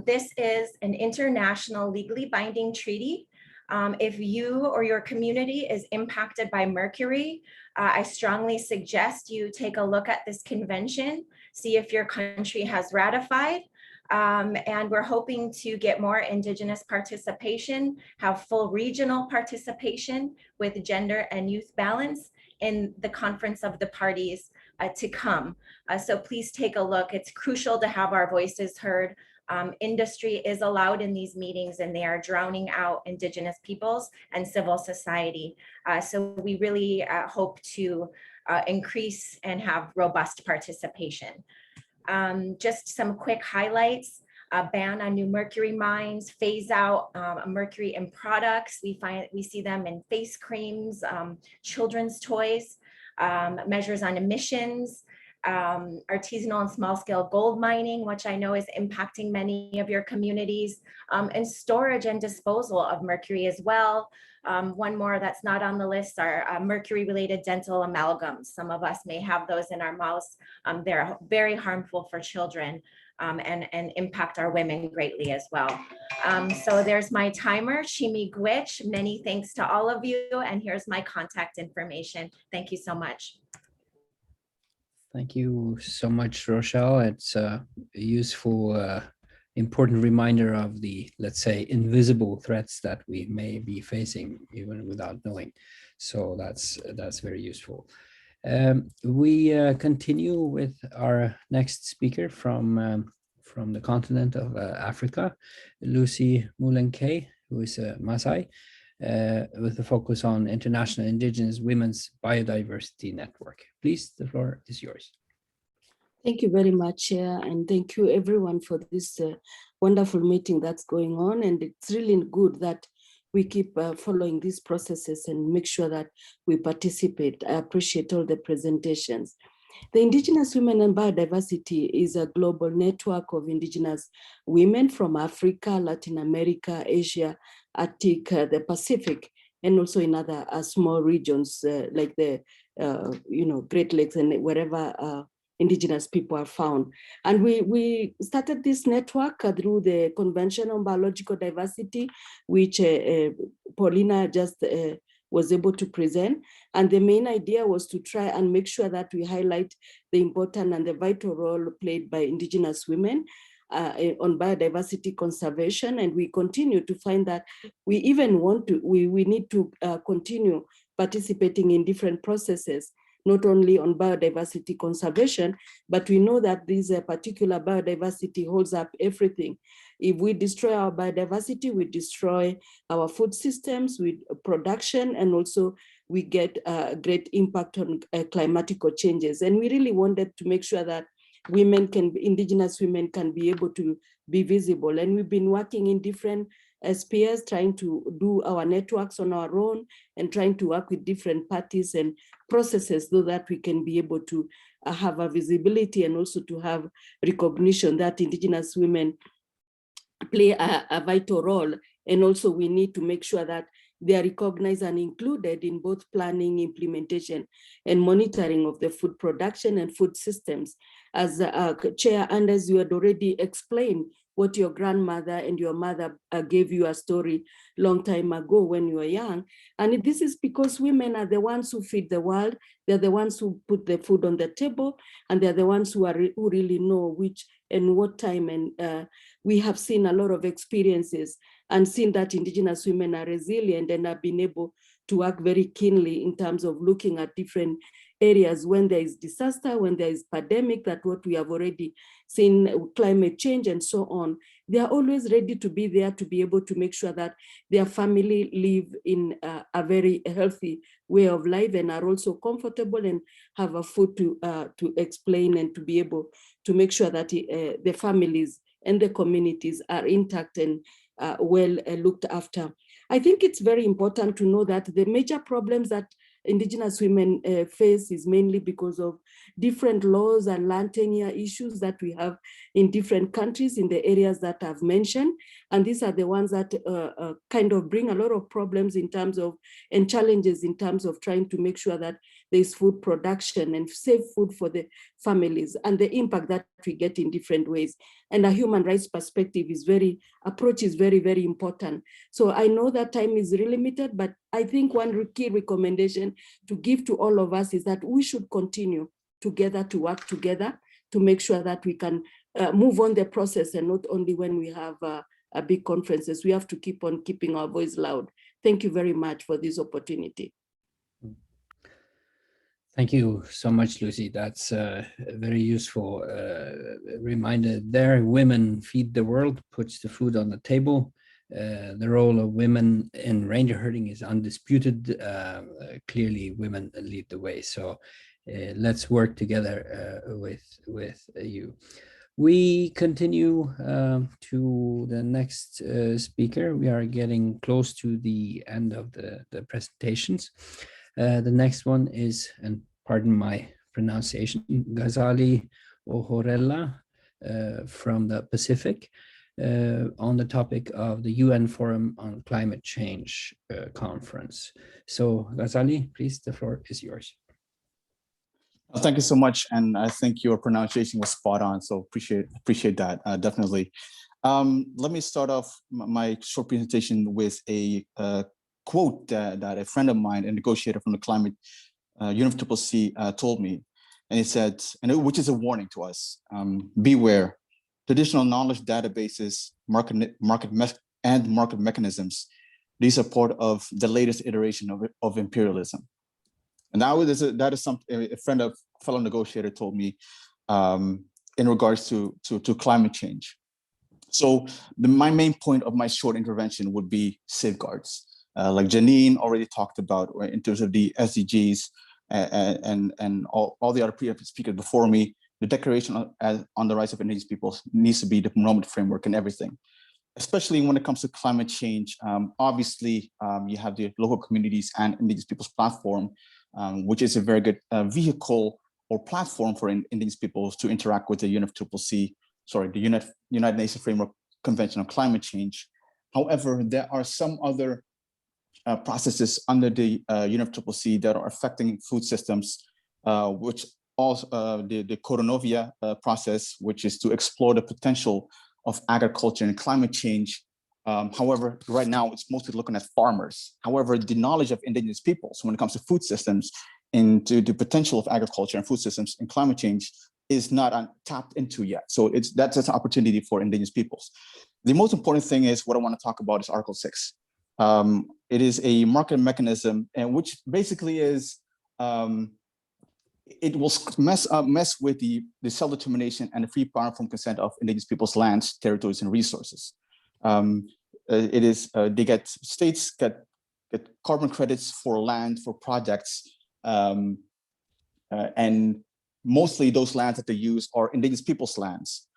This is an international legally binding treaty. If you or your community is impacted by mercury, I strongly suggest you take a look at this convention, see if your country has ratified. And we're hoping to get more Indigenous participation, have full regional participation with gender and youth balance in the Conference of the Parties to come. So please take a look. It's crucial to have our voices heard. Industry is allowed in these meetings, and they are drowning out Indigenous peoples and civil society. So we really hope to increase and have robust participation. Just some quick highlights: ban on new mercury mines, phase out mercury in products. We see them in face creams, children's toys, measures on emissions, artisanal and small scale gold mining, which I know is impacting many of your communities, and storage and disposal of mercury as well. One more that's not on the list are mercury related dental amalgams. Some of us may have those in our mouths. They're very harmful for children and impact our women greatly as well. So there's my timer, Shimi Gwich. Many thanks to all of you. And here's my contact information. Thank you so much. Thank you so much, Rochelle. It's a useful, important reminder of the, let's say, invisible threats that we may be facing even without knowing. So that's very useful. We continue with our next speaker from the continent of Africa, Lucy Mulenkei, who is a Maasai. with a focus on International Indigenous Women's Biodiversity Network. Please, the floor is yours. Thank you very much, Chair, and thank you everyone for this wonderful meeting that's going on. And it's really good that we keep following these processes and make sure that we participate. I appreciate all the presentations. The Indigenous Women and Biodiversity is a global network of Indigenous women from Africa, Latin America, Asia, Arctic, the Pacific, and also in other small regions like the Great Lakes and wherever Indigenous people are found. And we started this network through the Convention on Biological Diversity, which Paulina just was able to present. And the main idea was to try and make sure that we highlight the important and the vital role played by Indigenous women on biodiversity conservation. And we continue to find that we even want to, we need to continue participating in different processes, not only on biodiversity conservation, but we know that this particular biodiversity holds up everything. If we destroy our biodiversity, we destroy our food systems with production, and also we get a great impact on climatic changes. And we really wanted to make sure that Indigenous women can be able to be visible. And we've been working in different spheres, trying to do our networks on our own and trying to work with different parties and processes so that we can be able to have a visibility and also to have recognition that Indigenous women play a vital role. And also we need to make sure that they are recognized and included in both planning, implementation, and monitoring of the food production and food systems. As Chair Anders, you had already explained what your grandmother and your mother gave you a story long time ago when you were young. And this is because women are the ones who feed the world. They're the ones who put the food on the table, and they're the ones who really know which and what time. And we have seen a lot of experiences and seen that Indigenous women are resilient and have been able to work very keenly in terms of looking at different areas when there is disaster, when there is pandemic, that what we have already seen, climate change and so on. They are always ready to be there to be able to make sure that their family live in a very healthy way of life and are also comfortable and have a food to explain and to be able to make sure that the families and the communities are intact and well looked after. I think it's very important to know that the major problems that Indigenous women face is mainly because of different laws and land tenure issues that we have in different countries in the areas that I've mentioned. And these are the ones that kind of bring a lot of problems in terms of, and challenges in terms of trying to make sure that there's food production and safe food for the families, and the impact that we get in different ways. And a human rights perspective approach is very, very important. So I know that time is really limited, but I think one key recommendation to give to all of us is that we should continue together to work together to make sure that we can move on the process, and not only when we have big conferences. We have to keep on keeping our voice loud. Thank you very much for this opportunity. Thank you so much, Lucy. That's a very useful reminder there. Women feed the world, puts the food on the table. The role of women in reindeer herding is undisputed. Clearly, women lead the way. So let's work together with you. We continue to the next speaker. We are getting close to the end of the presentations. The next one is, and pardon my pronunciation, Ghazali Ohorella from the Pacific on the topic of the UN Forum on Climate Change conference. So Ghazali, please, the floor is yours. Thank you so much, and I think your pronunciation was spot on, so appreciate that, definitely. Let me start off my short presentation with a quote that a friend of mine, a negotiator from the Climate UNFCCC told me, and he said, which is a warning to us: beware, traditional knowledge databases, market mechanisms. These are part of the latest iteration of imperialism. And that is something a fellow negotiator told me in regards to climate change. So my main point of my short intervention would be safeguards. like Janine already talked about, right, in terms of the SDGs and all the other previous speakers before me, the Declaration on the Rights of Indigenous Peoples needs to be the normative framework and everything, especially when it comes to climate change. Obviously, you have the local communities and Indigenous Peoples platform, which is a very good vehicle or platform for Indigenous peoples to interact with the United Nations Framework Convention on Climate Change. However, there are some other processes under the UNFCCC that are affecting food systems, which also the Coronovia process, which is to explore the potential of agriculture and climate change. However, right now it's mostly looking at farmers. However, the knowledge of Indigenous peoples when it comes to food systems into the potential of agriculture and food systems and climate change is not tapped into yet. So that's an opportunity for Indigenous peoples. The most important thing is what I want to talk about is Article 6. It is a market mechanism, and which basically is it will mess with the self-determination and the free power from consent of Indigenous peoples' lands, territories, and resources. States get carbon credits for land for projects, and mostly those lands that they use are Indigenous peoples' lands.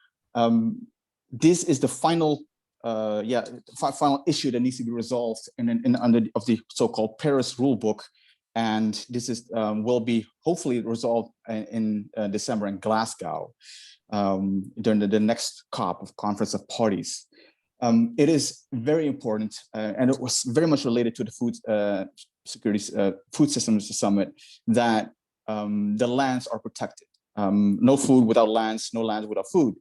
This is the final final issue that needs to be resolved under the so-called Paris rulebook, and this is will be hopefully resolved in December in Glasgow during the next COP of Conference of Parties. It is very important, and it was very much related to the Food Systems Summit, that the lands are protected. No food without lands, no lands without food.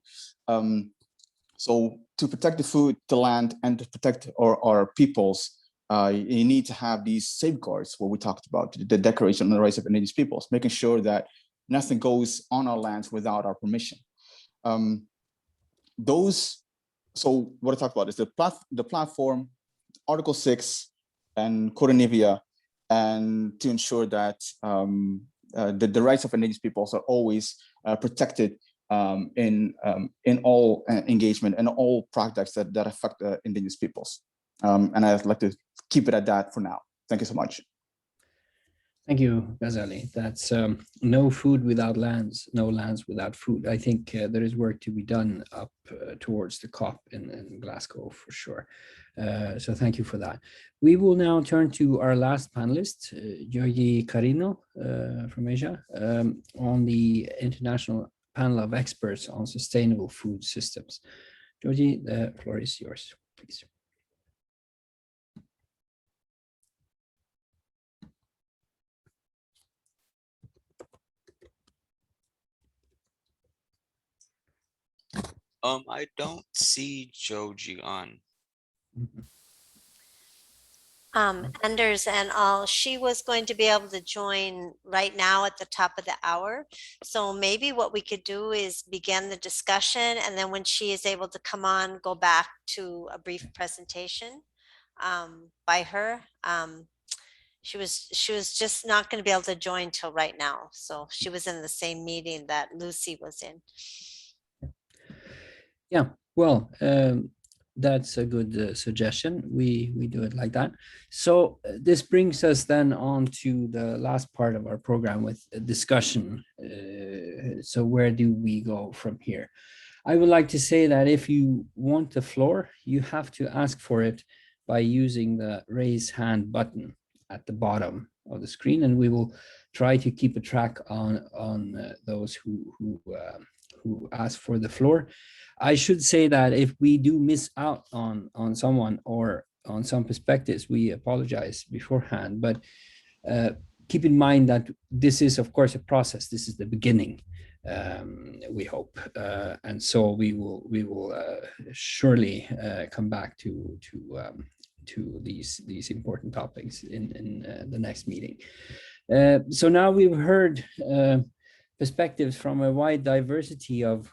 So to protect the land, and to protect our peoples, you need to have these safeguards, what we talked about, the Declaration on the Rights of Indigenous Peoples, making sure that nothing goes on our lands without our permission. So what I talked about is the platform, Article 6, and Coronovia, and to ensure that the rights of Indigenous peoples are always protected in all engagement and all projects that affect Indigenous peoples. And I'd like to keep it at that for now. Thank you so much. Thank you, Ghazali. That's no food without lands, no lands without food. I think there is work to be done up towards the COP in Glasgow for sure. So thank you for that. We will now turn to our last panelist, Georgi Carino from Asia, on the International Panel of Experts on Sustainable Food Systems. Georgi, the floor is yours, please. I don't see Joji on. Anders and all, she was going to be able to join right now at the top of the hour. So maybe what we could do is begin the discussion, and then when she is able to come on, go back to a brief presentation by her. She was just not going to be able to join till right now. So she was in the same meeting that Lucy was in. Yeah, well, that's a good suggestion. We do it like that. So this brings us then on to the last part of our program with a discussion. So where do we go from here? I would like to say that if you want the floor, you have to ask for it by using the raise hand button at the bottom of the screen, and we will try to keep a track on those who ask for the floor. I should say that if we do miss out on someone or on some perspectives, we apologize beforehand, but keep in mind that this is, of course, a process. This is the beginning, we hope. And so we will surely come back to these important topics in the next meeting. So now we've heard perspectives from a wide diversity of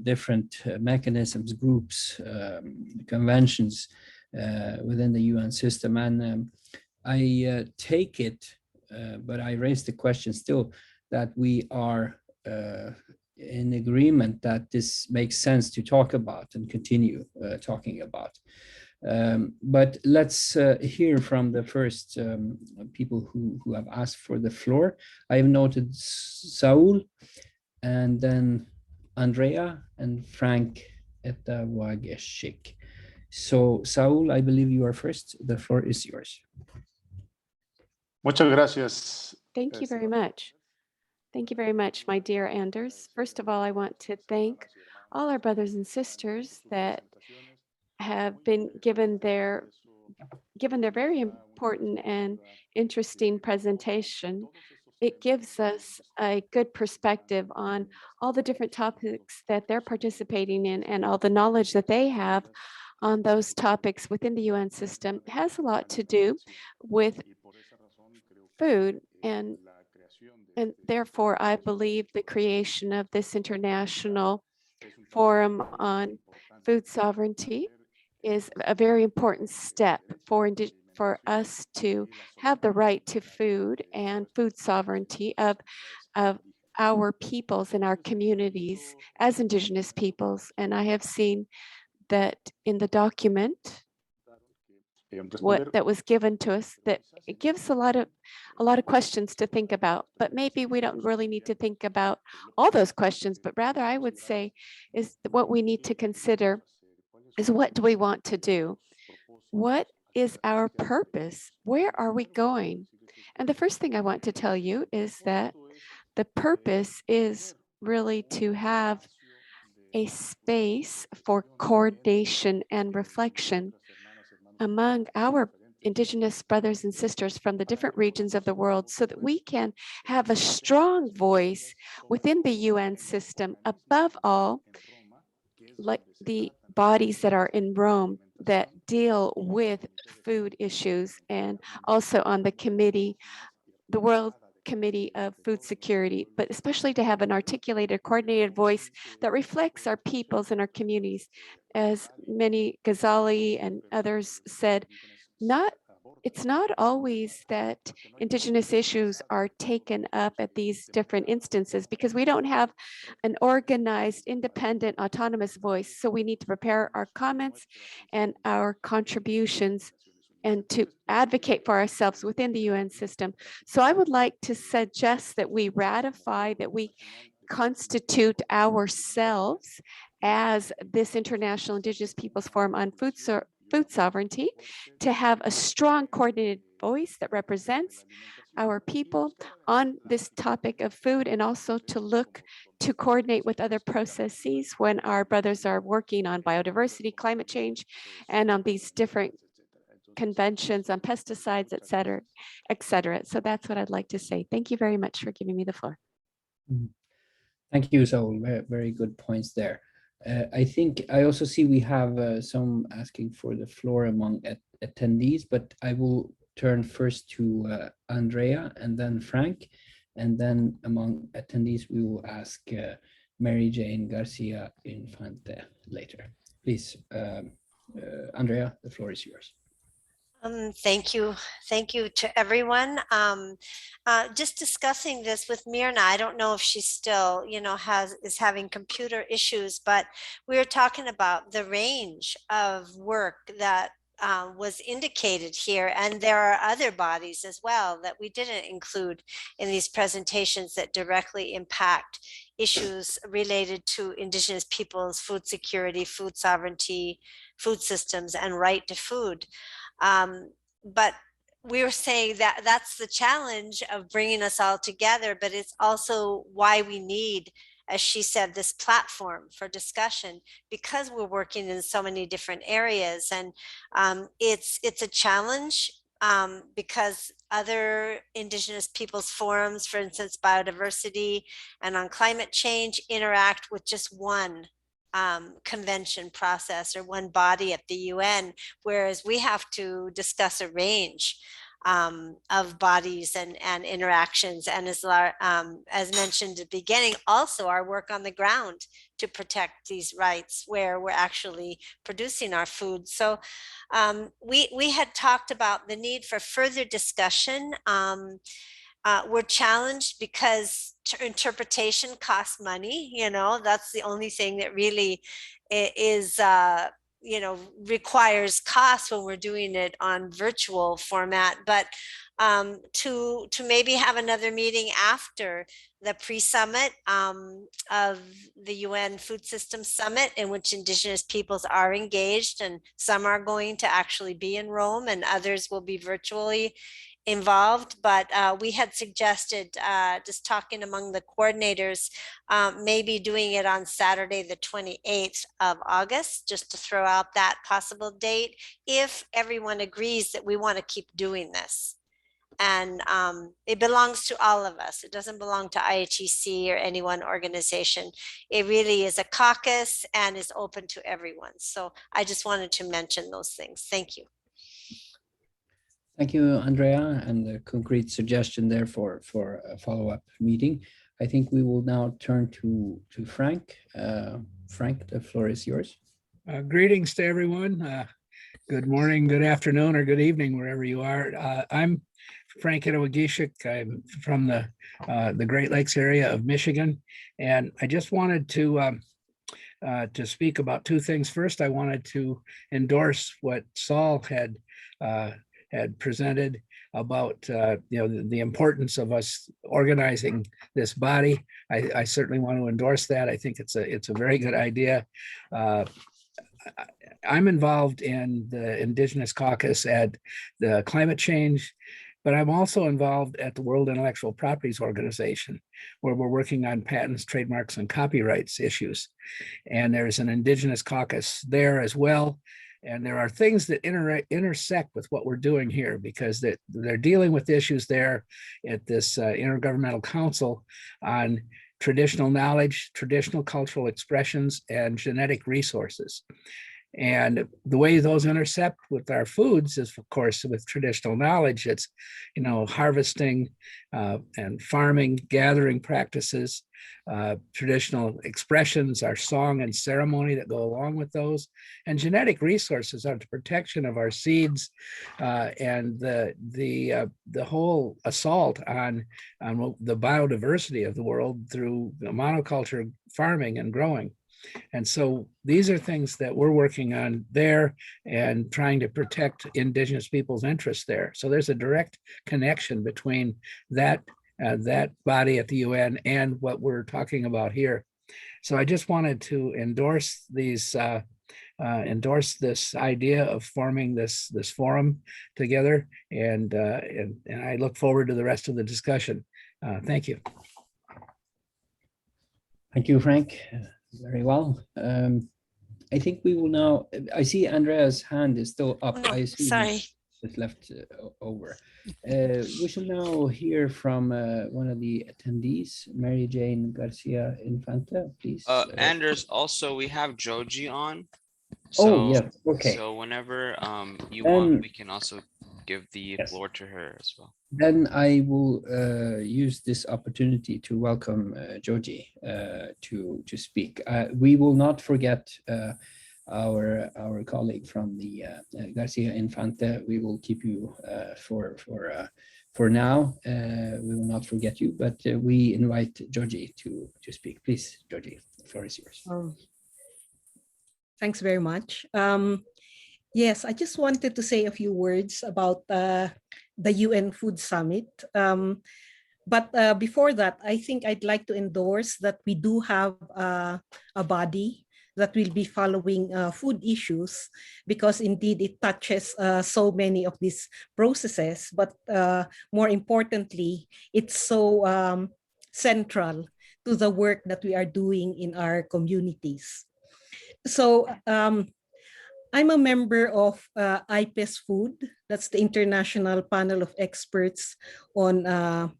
different mechanisms, groups, conventions within the UN system. And I take it, but I raise the question still, that we are in agreement that this makes sense to talk about and continue talking about. But let's hear from the first people who have asked for the floor. I have noted Saul, and then Andrea and Frank Etawageshik. So Saul, I believe you are first. The floor is yours. Muchas gracias. Thank you very much. Thank you very much, my dear Anders. First of all, I want to thank all our brothers and sisters that have been given their very important and interesting presentation. It gives us a good perspective on all the different topics that they're participating in and all the knowledge that they have on those topics within the UN system. It has a lot to do with food, and therefore I believe the creation of this international forum on food sovereignty is a very important step for us to have the right to food and food sovereignty of our peoples and our communities as Indigenous peoples. And I have seen that in the document that was given to us, that it gives a lot of questions to think about, but maybe we don't really need to think about all those questions, but rather I would say is what we need to consider is what do we want to do? What is our purpose? Where are we going? And the first thing I want to tell you is that the purpose is really to have a space for coordination and reflection among our Indigenous brothers and sisters from the different regions of the world so that we can have a strong voice within the UN system, above all, like the bodies that are in Rome that deal with food issues, and also on the committee, the World Committee of Food Security, but especially to have an articulated, coordinated voice that reflects our peoples and our communities. As many Ghazali and others said, it's not always that Indigenous issues are taken up at these different instances because we don't have an organized, independent, autonomous voice. So we need to prepare our comments and our contributions and to advocate for ourselves within the UN system. So I would like to suggest that we ratify, that we constitute ourselves as this International Indigenous Peoples Forum on Food Sovereignty, to have a strong coordinated voice that represents our people on this topic of food, and also to look to coordinate with other processes when our brothers are working on biodiversity, climate change, and on these different conventions on pesticides, et cetera, et cetera. So that's what I'd like to say. Thank you very much for giving me the floor. Thank you, Saul. Very, very good points there. I think I also see we have some asking for the floor among attendees, but I will turn first to Andrea and then Frank, and then among attendees we will ask Mary Jane Garcia Infante later. Please, Andrea, the floor is yours. Thank you. Thank you to everyone. Just discussing this with Myrna, I don't know if she's still, is having computer issues, but we were talking about the range of work that was indicated here. And there are other bodies as well that we didn't include in these presentations that directly impact issues related to Indigenous peoples, food security, food sovereignty, food systems, and right to food. But we were saying that that's the challenge of bringing us all together, but it's also why we need, as she said, this platform for discussion, because we're working in so many different areas. And it's a challenge because other Indigenous peoples forums, for instance, biodiversity and on climate change, interact with just one convention process or one body at the UN, whereas we have to discuss a range of bodies and interactions, and as mentioned at the beginning, also our work on the ground to protect these rights where we're actually producing our food. So we had talked about the need for further discussion. We're challenged because interpretation costs money. That's the only thing that really is requires cost when we're doing it on virtual format, but to maybe have another meeting after the pre-summit of the UN Food Systems Summit, in which Indigenous peoples are engaged, and some are going to actually be in Rome and others will be virtually involved. But we had suggested, just talking among the coordinators, maybe doing it on Saturday, the 28th of August, just to throw out that possible date, if everyone agrees that we want to keep doing this. And it belongs to all of us. It doesn't belong to IHEC or any one organization. It really is a caucus and is open to everyone. So I just wanted to mention those things. Thank you. Thank you, Andrea, and the concrete suggestion there for a follow-up meeting. I think we will now turn to Frank. Frank, the floor is yours. Greetings to everyone. Good morning, good afternoon, or good evening, wherever you are. I'm Frank Itawagishik. I'm from the Great Lakes area of Michigan, and I just wanted to speak about two things. First, I wanted to endorse what Saul had presented about the importance of us organizing this body. I certainly want to endorse that. I think it's a very good idea. I'm involved in the Indigenous Caucus at the Climate Change, but I'm also involved at the World Intellectual Properties Organization, where we're working on patents, trademarks, and copyrights issues. And there's an Indigenous Caucus there as well. And there are things that intersect with what we're doing here, because they're dealing with issues there at this Intergovernmental Council on traditional knowledge, traditional cultural expressions, and genetic resources. And the way those intersect with our foods is, of course, with traditional knowledge. It's, harvesting and farming, gathering practices, traditional expressions, our song and ceremony that go along with those, and genetic resources are the protection of our seeds, and the whole assault on the biodiversity of the world through monoculture farming and growing. And so these are things that we're working on there and trying to protect Indigenous people's interests there. So there's a direct connection between that body at the UN and what we're talking about here. So I just wanted to endorse these, endorse this idea of forming this forum together, and I look forward to the rest of the discussion. Thank you. Thank you, Frank. Very well. I think we will now, I see Andrea's hand is still up. No, I assume sorry. it's left over. We shall now hear from one of the attendees, Mary Jane Garcia Infante, please. Anders, also we have Joji on. Oh, yeah, okay. So whenever you want, we can also give the floor to her as well. Then I will use this opportunity to welcome Joji to speak. We will not forget our colleague from the Garcia Infante. We will keep you for now. We will not forget you, but we invite Joji to speak. Please, Joji, the floor is yours. Thanks very much. Yes, I just wanted to say a few words about the UN Food Summit. But before that, I think I'd like to endorse that we do have a body that will be following food issues, because indeed it touches so many of these processes, but more importantly, it's so central to the work that we are doing in our communities. So I'm a member of IPES Food. That's the International Panel of Experts on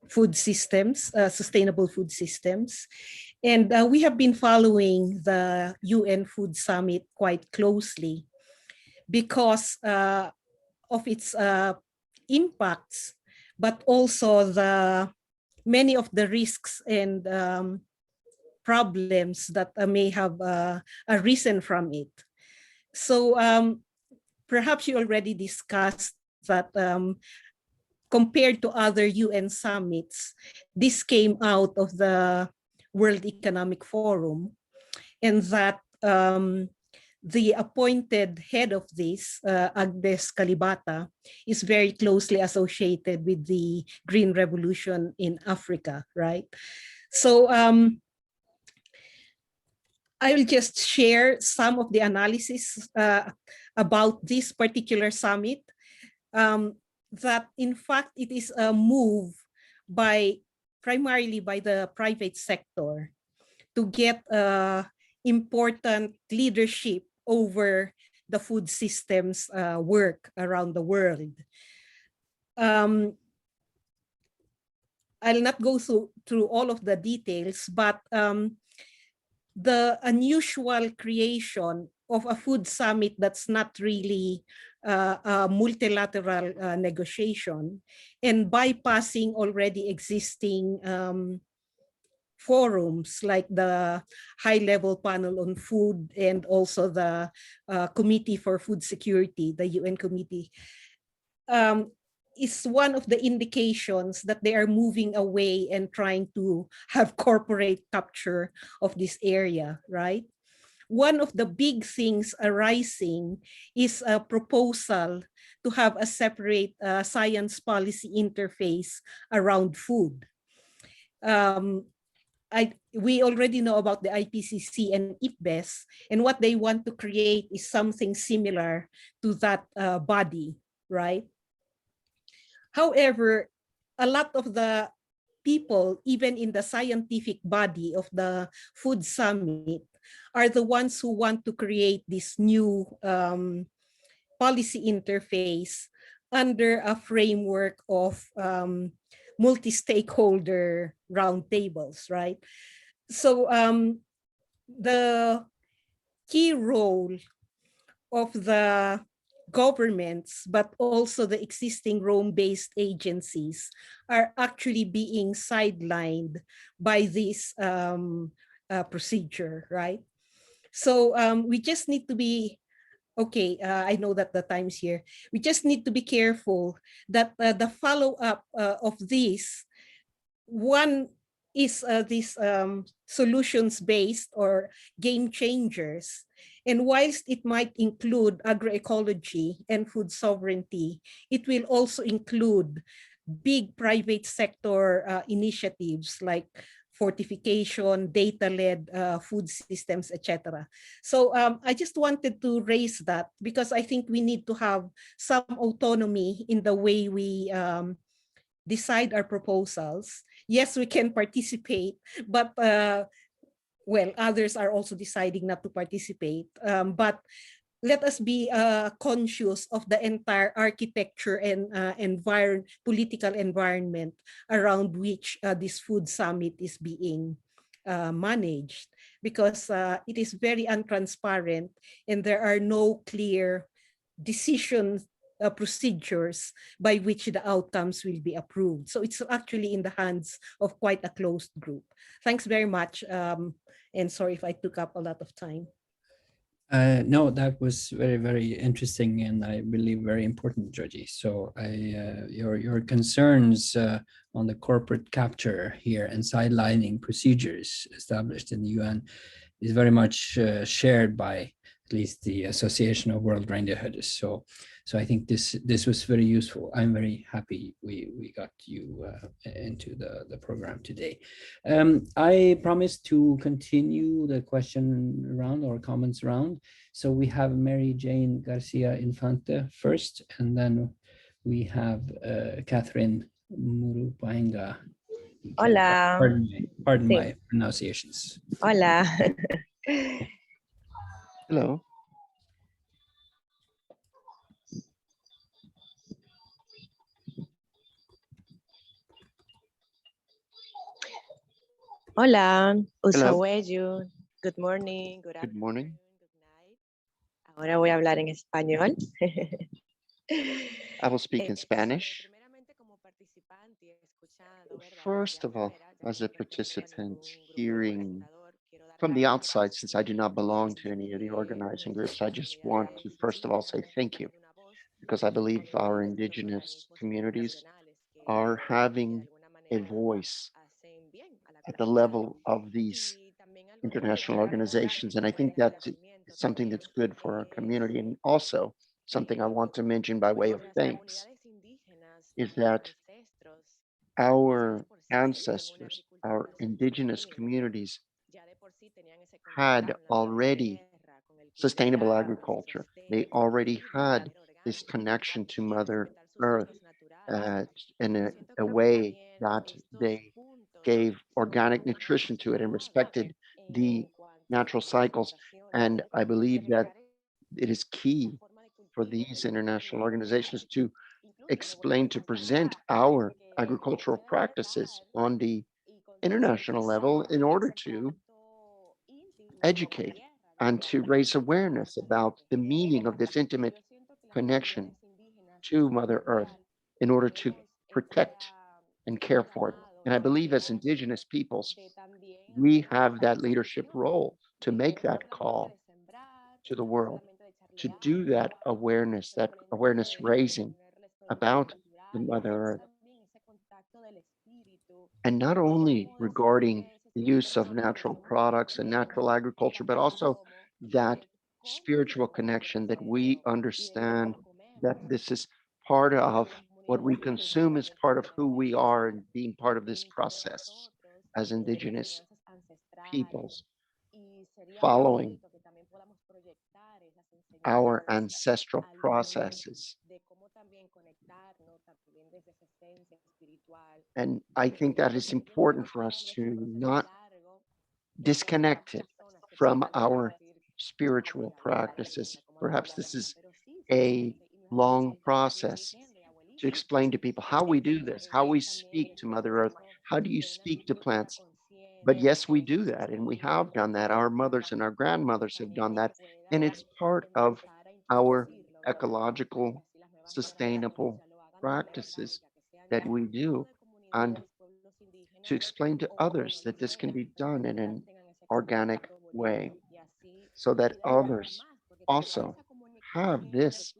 Food Systems, Sustainable Food Systems. And we have been following the UN Food Summit quite closely because of its impacts, but also many of the risks and problems that may have arisen from it. So perhaps you already discussed that compared to other UN summits, this came out of the World Economic Forum, and that the appointed head of this, Agnes Kalibata, is very closely associated with the Green Revolution in Africa, right? So I will just share some of the analysis about this particular summit, that in fact it is a move primarily by the private sector to get important leadership over the food systems work around the world. I'll not go through all of the details, but the unusual creation of a food summit that's not really a multilateral negotiation and bypassing already existing forums like the high-level panel on food and also the Committee for Food Security, the UN committee, is one of the indications that they are moving away and trying to have corporate capture of this area, right? One of the big things arising is a proposal to have a separate science policy interface around food. We already know about the IPCC and IPBES, and what they want to create is something similar to that body, right? However, a lot of the people, even in the scientific body of the Food Summit, are the ones who want to create this new policy interface under a framework of multi-stakeholder roundtables, right? So the key role of the governments, but also the existing Rome-based agencies are actually being sidelined by this procedure, right? So we just need to be, okay, I know that the time's here. We just need to be careful that the follow-up of this, one is this solutions-based or game changers. And whilst it might include agroecology and food sovereignty, it will also include big private sector initiatives like fortification, data-led food systems, etc. So I just wanted to raise that because I think we need to have some autonomy in the way we decide our proposals. Yes, we can participate, but well, others are also deciding not to participate. But let us be conscious of the entire architecture and political environment around which this food summit is being managed, because it is very untransparent and there are no clear decisions procedures by which the outcomes will be approved. So it's actually in the hands of quite a closed group. Thanks very much. And sorry if I took up a lot of time. No, that was very, very interesting and I believe very important, Georgie. So your concerns on the corporate capture here and sidelining procedures established in the UN is very much shared by at least the Association of World Reindeer Herders. So I think this was very useful. I'm very happy we got you into the program today. I promised to continue the question round or comments round. So we have Mary Jane Garcia Infante first, and then we have Catherine Murupainga. Hola. Pardon my pronunciations. Hola. Hello. Hola, Usahueyu. Good morning, good Good morning. Ahora voy a hablar en español. I will speak in Spanish. First of all, as a participant, hearing from the outside, since I do not belong to any of the organizing groups, I just want to first of all say thank you, because I believe our indigenous communities are having a voice at the level of these international organizations. And I think that something that's good for our community. And also something I want to mention by way of thanks is that our ancestors, our indigenous communities had already sustainable agriculture. They already had this connection to Mother Earth in a way that they gave organic nutrition to it and respected the natural cycles. And I believe that it is key for these international organizations to explain, to present our agricultural practices on the international level in order to educate and to raise awareness about the meaning of this intimate connection to Mother Earth in order to protect and care for it. And I believe as Indigenous peoples, we have that leadership role to make that call to the world, to do that awareness raising about the Mother Earth. And not only regarding the use of natural products and natural agriculture, but also that spiritual connection that we understand that this is part of what we consume is part of who we are and being part of this process as Indigenous peoples, following our ancestral processes. And I think that is important for us to not disconnect it from our spiritual practices. Perhaps this is a long process to explain to people how we do this, how we speak to Mother Earth. How do you speak to plants? But yes, we do that, and we have done that. Our mothers and our grandmothers have done that, and it's part of our ecological, sustainable practices that we do. And to explain to others that this can be done in an organic way so that others also have this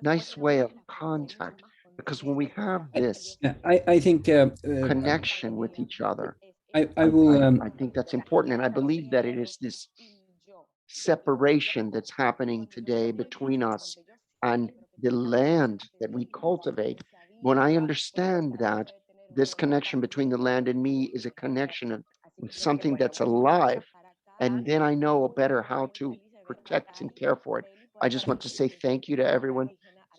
nice way of contact. Because when we have this I think connection with each other, I will. I think that's important. And I believe that it is this separation that's happening today between us and the land that we cultivate. When I understand that this connection between the land and me is a connection with something that's alive, and then I know better how to protect and care for it. I just want to say thank you to everyone.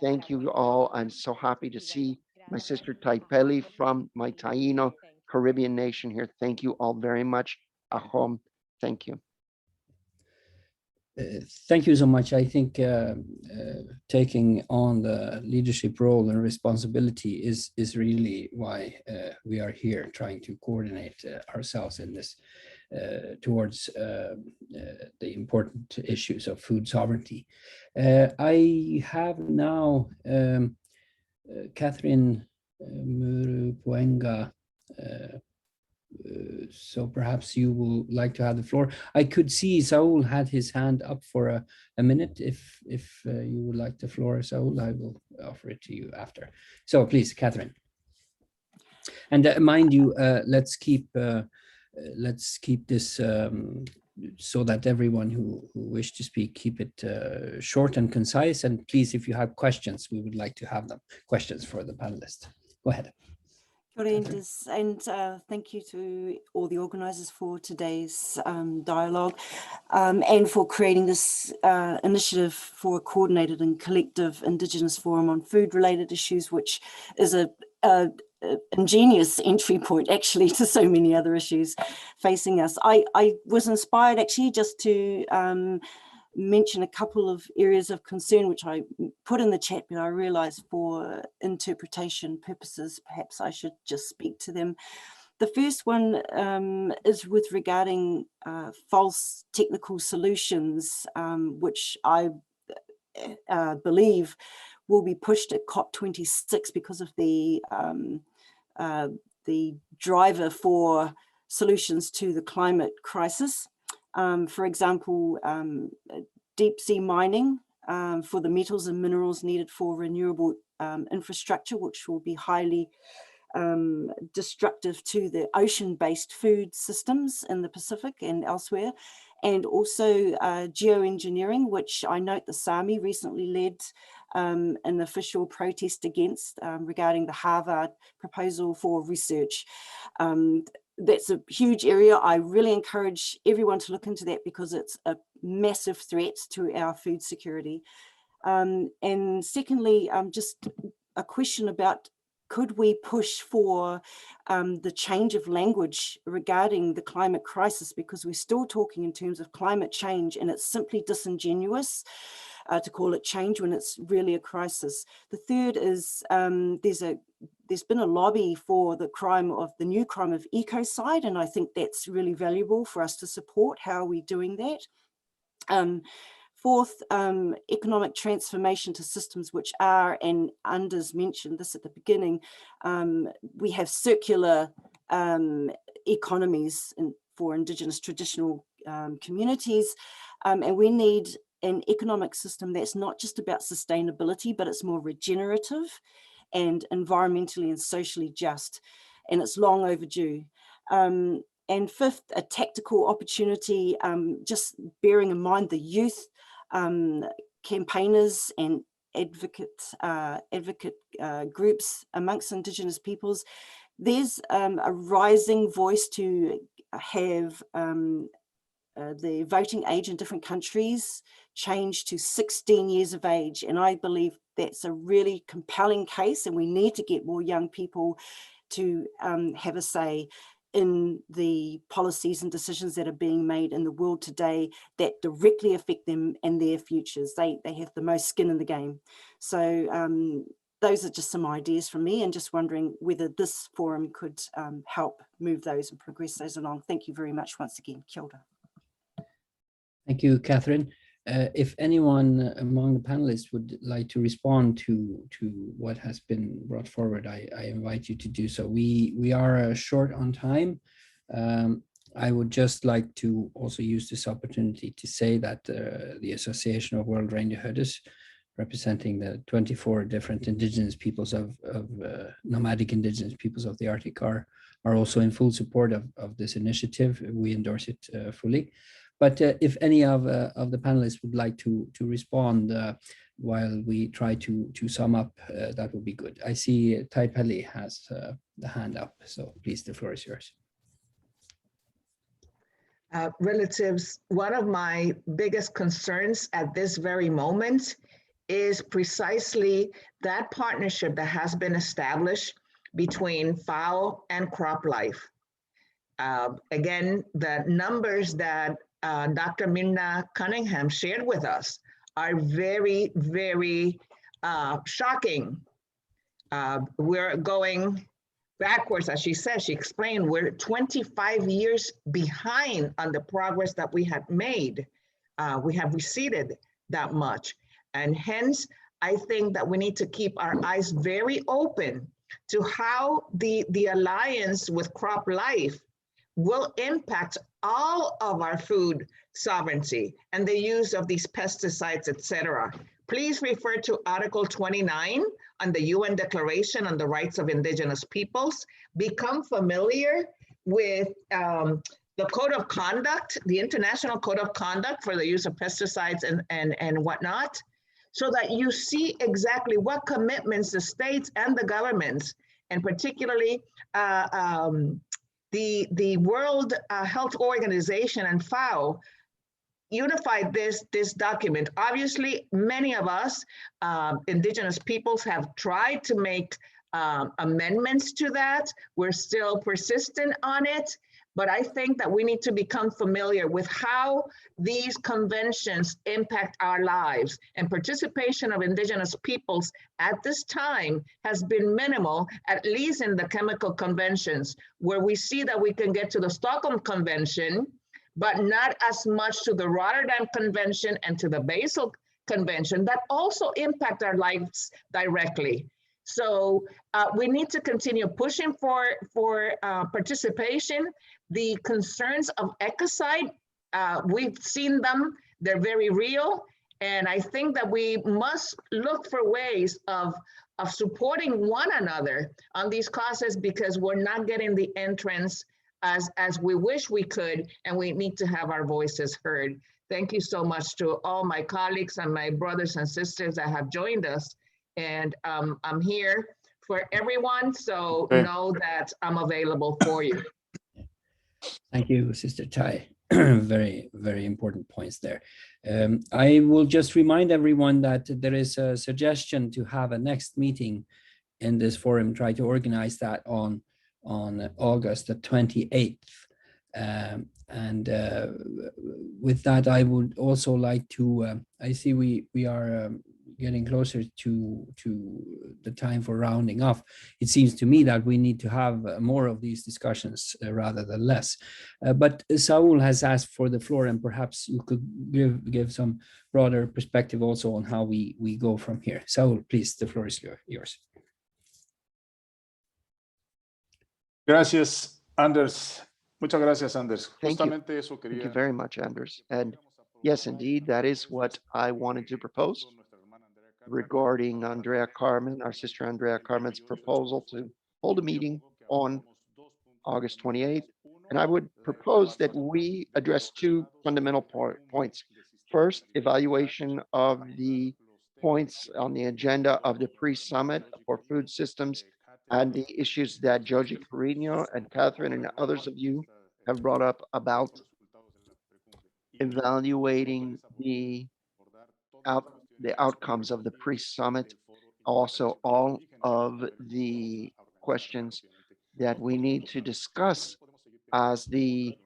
Thank you all. I'm so happy to see my sister Taipeli from my Taino Caribbean nation here. Thank you all very much. Ahom. Thank you. Thank you so much. I think taking on the leadership role and responsibility is really why we are here, trying to coordinate ourselves in this towards the important issues of food sovereignty. I have now Catherine Murupuenga. So perhaps you will like to have the floor. I could see Saul had his hand up for a minute. If you would like the floor, Saul, I will offer it to you after. So please, Catherine. And mind you, let's keep this so that everyone who wish to speak, keep it short and concise. And please, if you have questions, we would like to have them. Questions for the panelists. Go ahead. And thank you to all the organisers for today's dialogue and for creating this initiative for a coordinated and collective Indigenous forum on food-related issues, which is a ingenious entry point actually to so many other issues facing us. I was inspired actually just to mention a couple of areas of concern which I put in the chat, but I realized for interpretation purposes perhaps I should just speak to them. The first one is with regarding false technical solutions, which I believe will be pushed at COP26 because of the driver for solutions to the climate crisis. For example, deep sea mining for the metals and minerals needed for renewable infrastructure, which will be highly destructive to the ocean-based food systems in the Pacific and elsewhere, and also geoengineering, which I note the Sami recently led an official protest against regarding the Harvard proposal for research. That's a huge area. I really encourage everyone to look into that because it's a massive threat to our food security. And secondly, just a question about, could we push for the change of language regarding the climate crisis, because we're still talking in terms of climate change and it's simply disingenuous to call it change when it's really a crisis. The third is there's been a lobby for the new crime of ecocide, and I think that's really valuable for us to support. How are we doing that? Fourth, economic transformation to systems which are, and Anders mentioned this at the beginning, we have circular economies for Indigenous traditional communities, and we need an economic system that's not just about sustainability, but it's more regenerative and environmentally and socially just, and it's long overdue. And fifth, a tactical opportunity, just bearing in mind the youth campaigners and advocate groups amongst Indigenous peoples. There's a rising voice to have the voting age in different countries changed to 16 years of age. And I believe that's a really compelling case, and we need to get more young people to have a say in the policies and decisions that are being made in the world today that directly affect them and their futures. They have the most skin in the game. So those are just some ideas from me, and just wondering whether this forum could help move those and progress those along. Thank you very much once again. Kia ora. Thank you, Catherine. If anyone among the panelists would like to respond to what has been brought forward, I invite you to do so. We are short on time. I would just like to also use this opportunity to say that the Association of World Reindeer Herders, representing the 24 different indigenous peoples of nomadic indigenous peoples of the Arctic, are also in full support of this initiative. We endorse it fully. But if any of the panelists would like to respond while we try to sum up, that would be good. I see Taipeli has the hand up, so please, the floor is yours. Relatives, one of my biggest concerns at this very moment is precisely that partnership that has been established between FAO and CropLife. Again, the numbers that Dr. Minna Cunningham shared with us are very, very shocking. We're going backwards, as she said. She explained we're 25 years behind on the progress that we had made. We have receded that much. And hence, I think that we need to keep our eyes very open to how the alliance with CropLife will impact all of our food sovereignty and the use of these pesticides, etc. Please refer to Article 29 on the UN Declaration on the Rights of Indigenous Peoples. Become familiar with the Code of Conduct, the International Code of Conduct for the use of pesticides and whatnot, so that you see exactly what commitments the states and the governments, and particularly the World Health Organization and FAO unified this document. Obviously, many of us, Indigenous peoples, have tried to make amendments to that. We're still persistent on it, but I think that we need to become familiar with how these conventions impact our lives. And participation of Indigenous peoples at this time has been minimal, at least in the chemical conventions, where we see that we can get to the Stockholm Convention, but not as much to the Rotterdam Convention and to the Basel Convention that also impact our lives directly. So we need to continue pushing for participation. The concerns of ecocide, we've seen them, they're very real. And I think that we must look for ways of supporting one another on these causes, because we're not getting the entrance as we wish we could, and we need to have our voices heard. Thank you so much to all my colleagues and my brothers and sisters that have joined us. And I'm here for everyone, so know that I'm available for you. Thank you, Sister Tai. Very, very important points there. I will just remind everyone that there is a suggestion to have a next meeting in this forum, try to organize that on August the 28th. With that, I would also like to, I see we are getting closer to the time for rounding off. It seems to me that we need to have more of these discussions rather than less. But Saul has asked for the floor, and perhaps you could give some broader perspective also on how we go from here. Saul, please, the floor is yours. Gracias, Anders. Muchas gracias, Anders. Thank you. Justamente eso quería. Thank you very much, Anders. And yes, indeed, that is what I wanted to propose regarding Andrea Carmen, our sister Andrea Carmen's proposal to hold a meeting on August 28th. And I would propose that we address two fundamental points. First, evaluation of the points on the agenda of the pre-summit for food systems and the issues that Joji Carino and Catherine and others of you have brought up about evaluating the outcomes of the pre-summit, also all of the questions that we need to discuss as the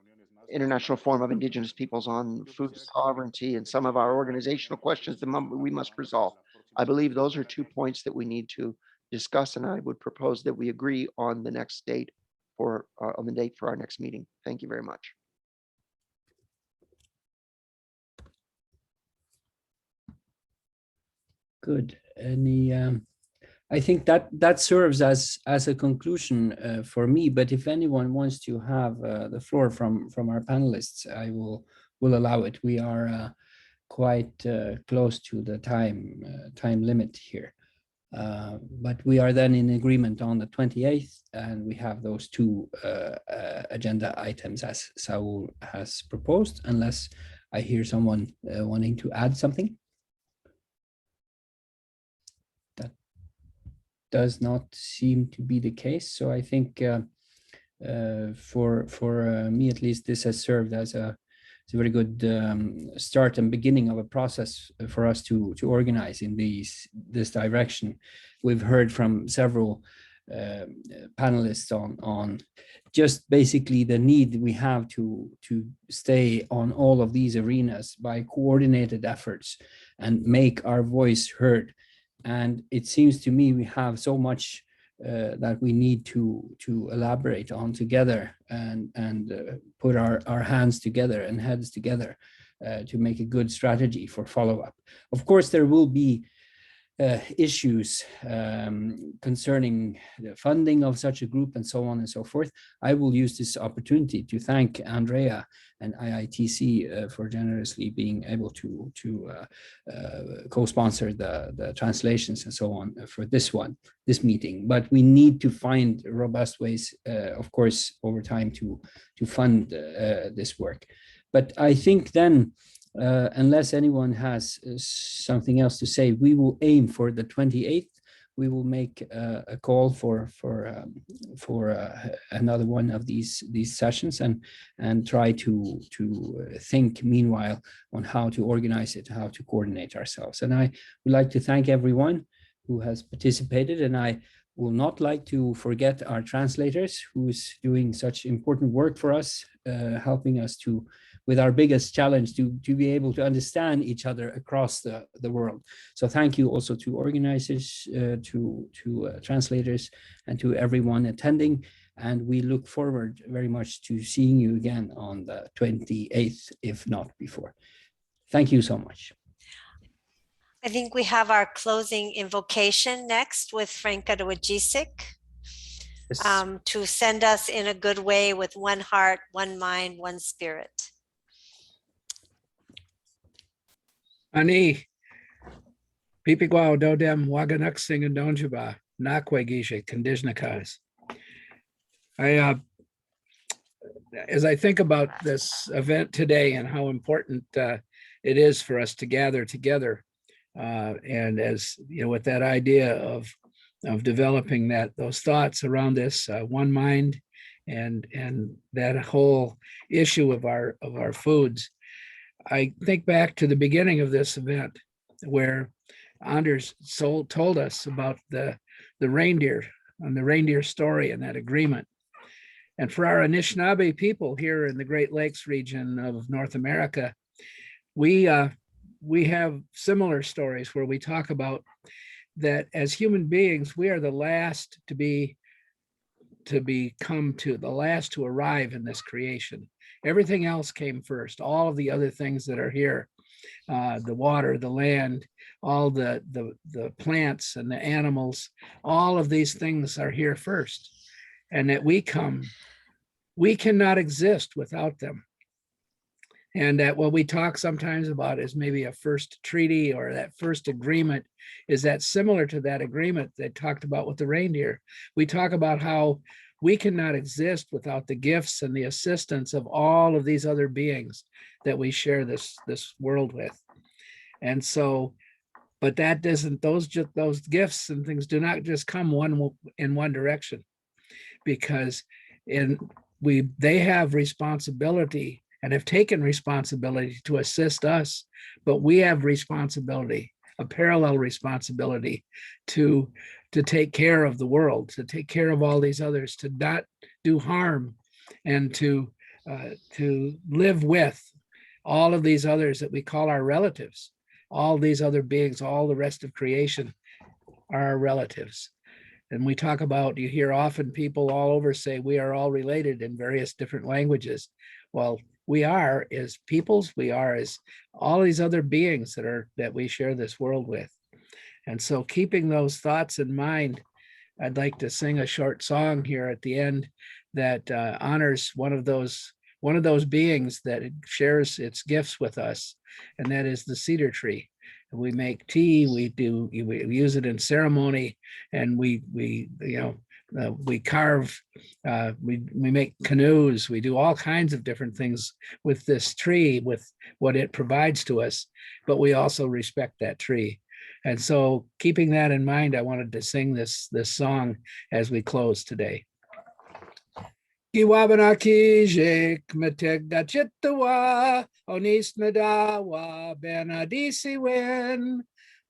International Forum of Indigenous Peoples on food sovereignty and some of our organizational questions that we must resolve. I believe those are 2 points that we need to discuss, and I would propose that we agree on the next date for on the date for our next meeting. Thank you very much. Good. Any? I think that serves as a conclusion for me. But if anyone wants to have the floor from our panelists, I will allow it. We are quite close to the time limit here. But we are then in agreement on the 28th, and we have those two agenda items as Saul has proposed, unless I hear someone wanting to add something. That does not seem to be the case. So I think for me at least, this has served as a very good start and beginning of a process for us to organize in this direction. We've heard from several panelists on just basically the need we have to stay on all of these arenas by coordinated efforts and make our voice heard. And it seems to me we have so much that we need to elaborate on together and put our hands together and heads together to make a good strategy for follow-up. Of course, there will be issues concerning the funding of such a group and so on and so forth. I will use this opportunity to thank Andrea and IITC for generously being able to co-sponsor the translations and so on for this meeting. But we need to find robust ways, of course, over time to fund this work. But I think then, unless anyone has something else to say, we will aim for the 28th. We will make a call for another one of these sessions and try to think meanwhile on how to organize it, how to coordinate ourselves. And I would like to thank everyone who has participated, and I will not like to forget our translators who's doing such important work for us, helping us with our biggest challenge to be able to understand each other across the world. So thank you also to organizers, to translators, and to everyone attending. And we look forward very much to seeing you again on the 28th, if not before. Thank you so much. I think we have our closing invocation next with Franca Dwajicic. To send us in a good way with one heart, one mind, one spirit. Ani, pipigwao dodem waganak sing and donjuba, nakwe gishe, conditionakas. as I think about this event today and how important it is for us to gather together, and as you know, with that idea of developing those thoughts around this one mind, and that whole issue of our foods, I think back to the beginning of this event where Anders told us about the reindeer and the reindeer story and that agreement. And for our Anishinaabe people here in the Great Lakes region of North America, we have similar stories where we talk about that as human beings, we are the last to last to arrive in this creation. Everything else came first. All of the other things that are here, the water, the land, all the plants and the animals, all of these things are here first. And that we cannot exist without them. And that what we talk sometimes about is maybe a first treaty or that first agreement, is that similar to that agreement they talked about with the reindeer. We talk about how we cannot exist without the gifts and the assistance of all of these other beings that we share this world with. And so, but that doesn't, those gifts and things do not just come in one direction, because they have responsibility and have taken responsibility to assist us, but we have responsibility, a parallel responsibility to take care of the world, to take care of all these others, to not do harm, and to live with all of these others that we call our relatives. All these other beings, all the rest of creation are our relatives. And we talk about, you hear often people all over say we are all related in various different languages. Well, we are as peoples, we are as all these other beings that we share this world with. And so keeping those thoughts in mind, I'd like to sing a short song here at the end that honors one of those beings that shares its gifts with us, and that is the cedar tree. We make tea, we use it in ceremony, and we carve, we make canoes, we do all kinds of different things with this tree, with what it provides to us, but we also respect that tree. And so keeping that in mind, I wanted to sing this song as we close today. Giwabanakijik metegachitawa onis nadawa benadisi win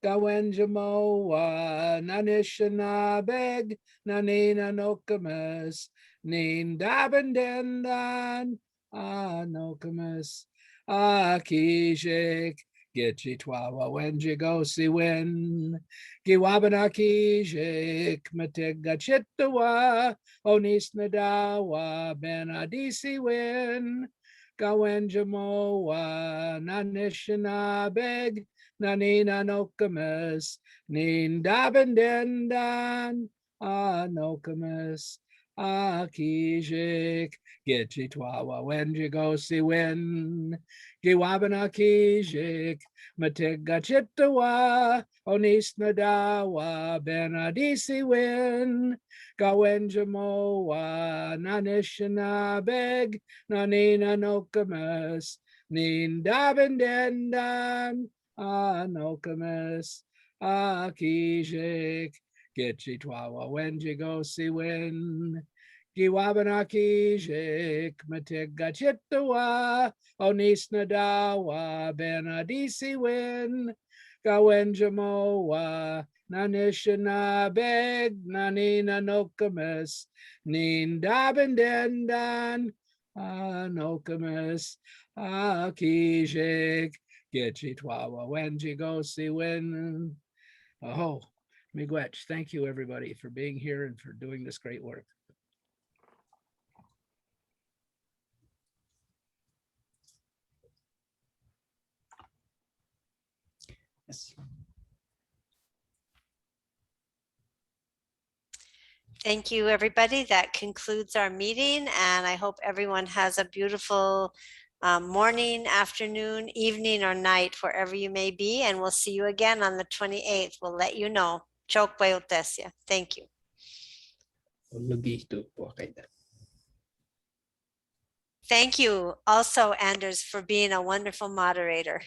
gawenjamoa nanishanabeg nanina nokamas nin dabendendan anokamas akijik Gitchitwawa wenjigosi win Giwabanakijik metegachitawa Onis nadawa benadisi win Gawenjamoa nanishanabeg nanina nokamas nin dabendendan anokamas akijik Gitchitwawa wenjigosi win Giwabanakijik metegachitawa Onis nadawa benadisi win Gawenjamoa nanishanabeg nanina nokamas nin dabendendan anokamas akijik Gitchitwawa wenjigosi win Giwabanakijik metegachitawa Onis nadawa benadisi win Gawenjamoa nanishanabeg nanina nokamas nin dabendendan anokamas akijik Gitchitwawa wenjigosi win. Oh, miigwech. Thank you everybody for being here and for doing this great work. Yes. Thank you, everybody. That concludes our meeting, and I hope everyone has a beautiful morning, afternoon, evening, or night, wherever you may be, and we'll see you again on the 28th. We'll let you know. Chokwe utesia. Thank you. Thank you also, Anders, for being a wonderful moderator.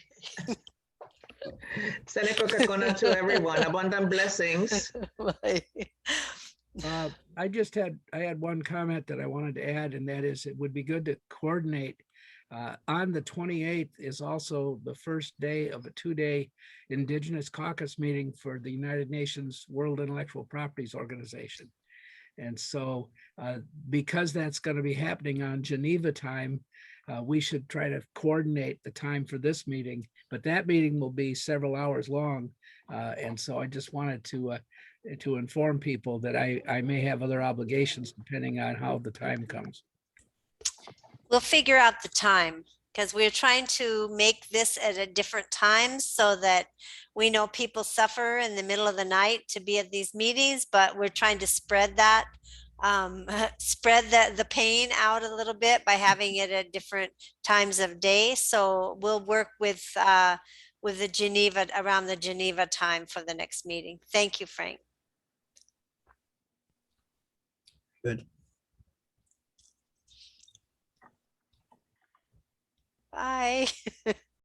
Seneca Kakona to everyone. Abundant blessings. I had one comment that I wanted to add, and that is it would be good to coordinate. On the 28th is also the first day of a 2-day Indigenous Caucus meeting for the United Nations World Intellectual Properties Organization. And so because that's going to be happening on Geneva time, we should try to coordinate the time for this meeting, but that meeting will be several hours long. And so I just wanted to inform people that I may have other obligations depending on how the time comes. We'll figure out the time because we're trying to make this at a different time so that we know people suffer in the middle of the night to be at these meetings, but we're trying to spread that, spread the pain out a little bit by having it at different times of day. So we'll work with the Geneva, around the Geneva time for the next meeting. Thank you, Frank. Good. Bye.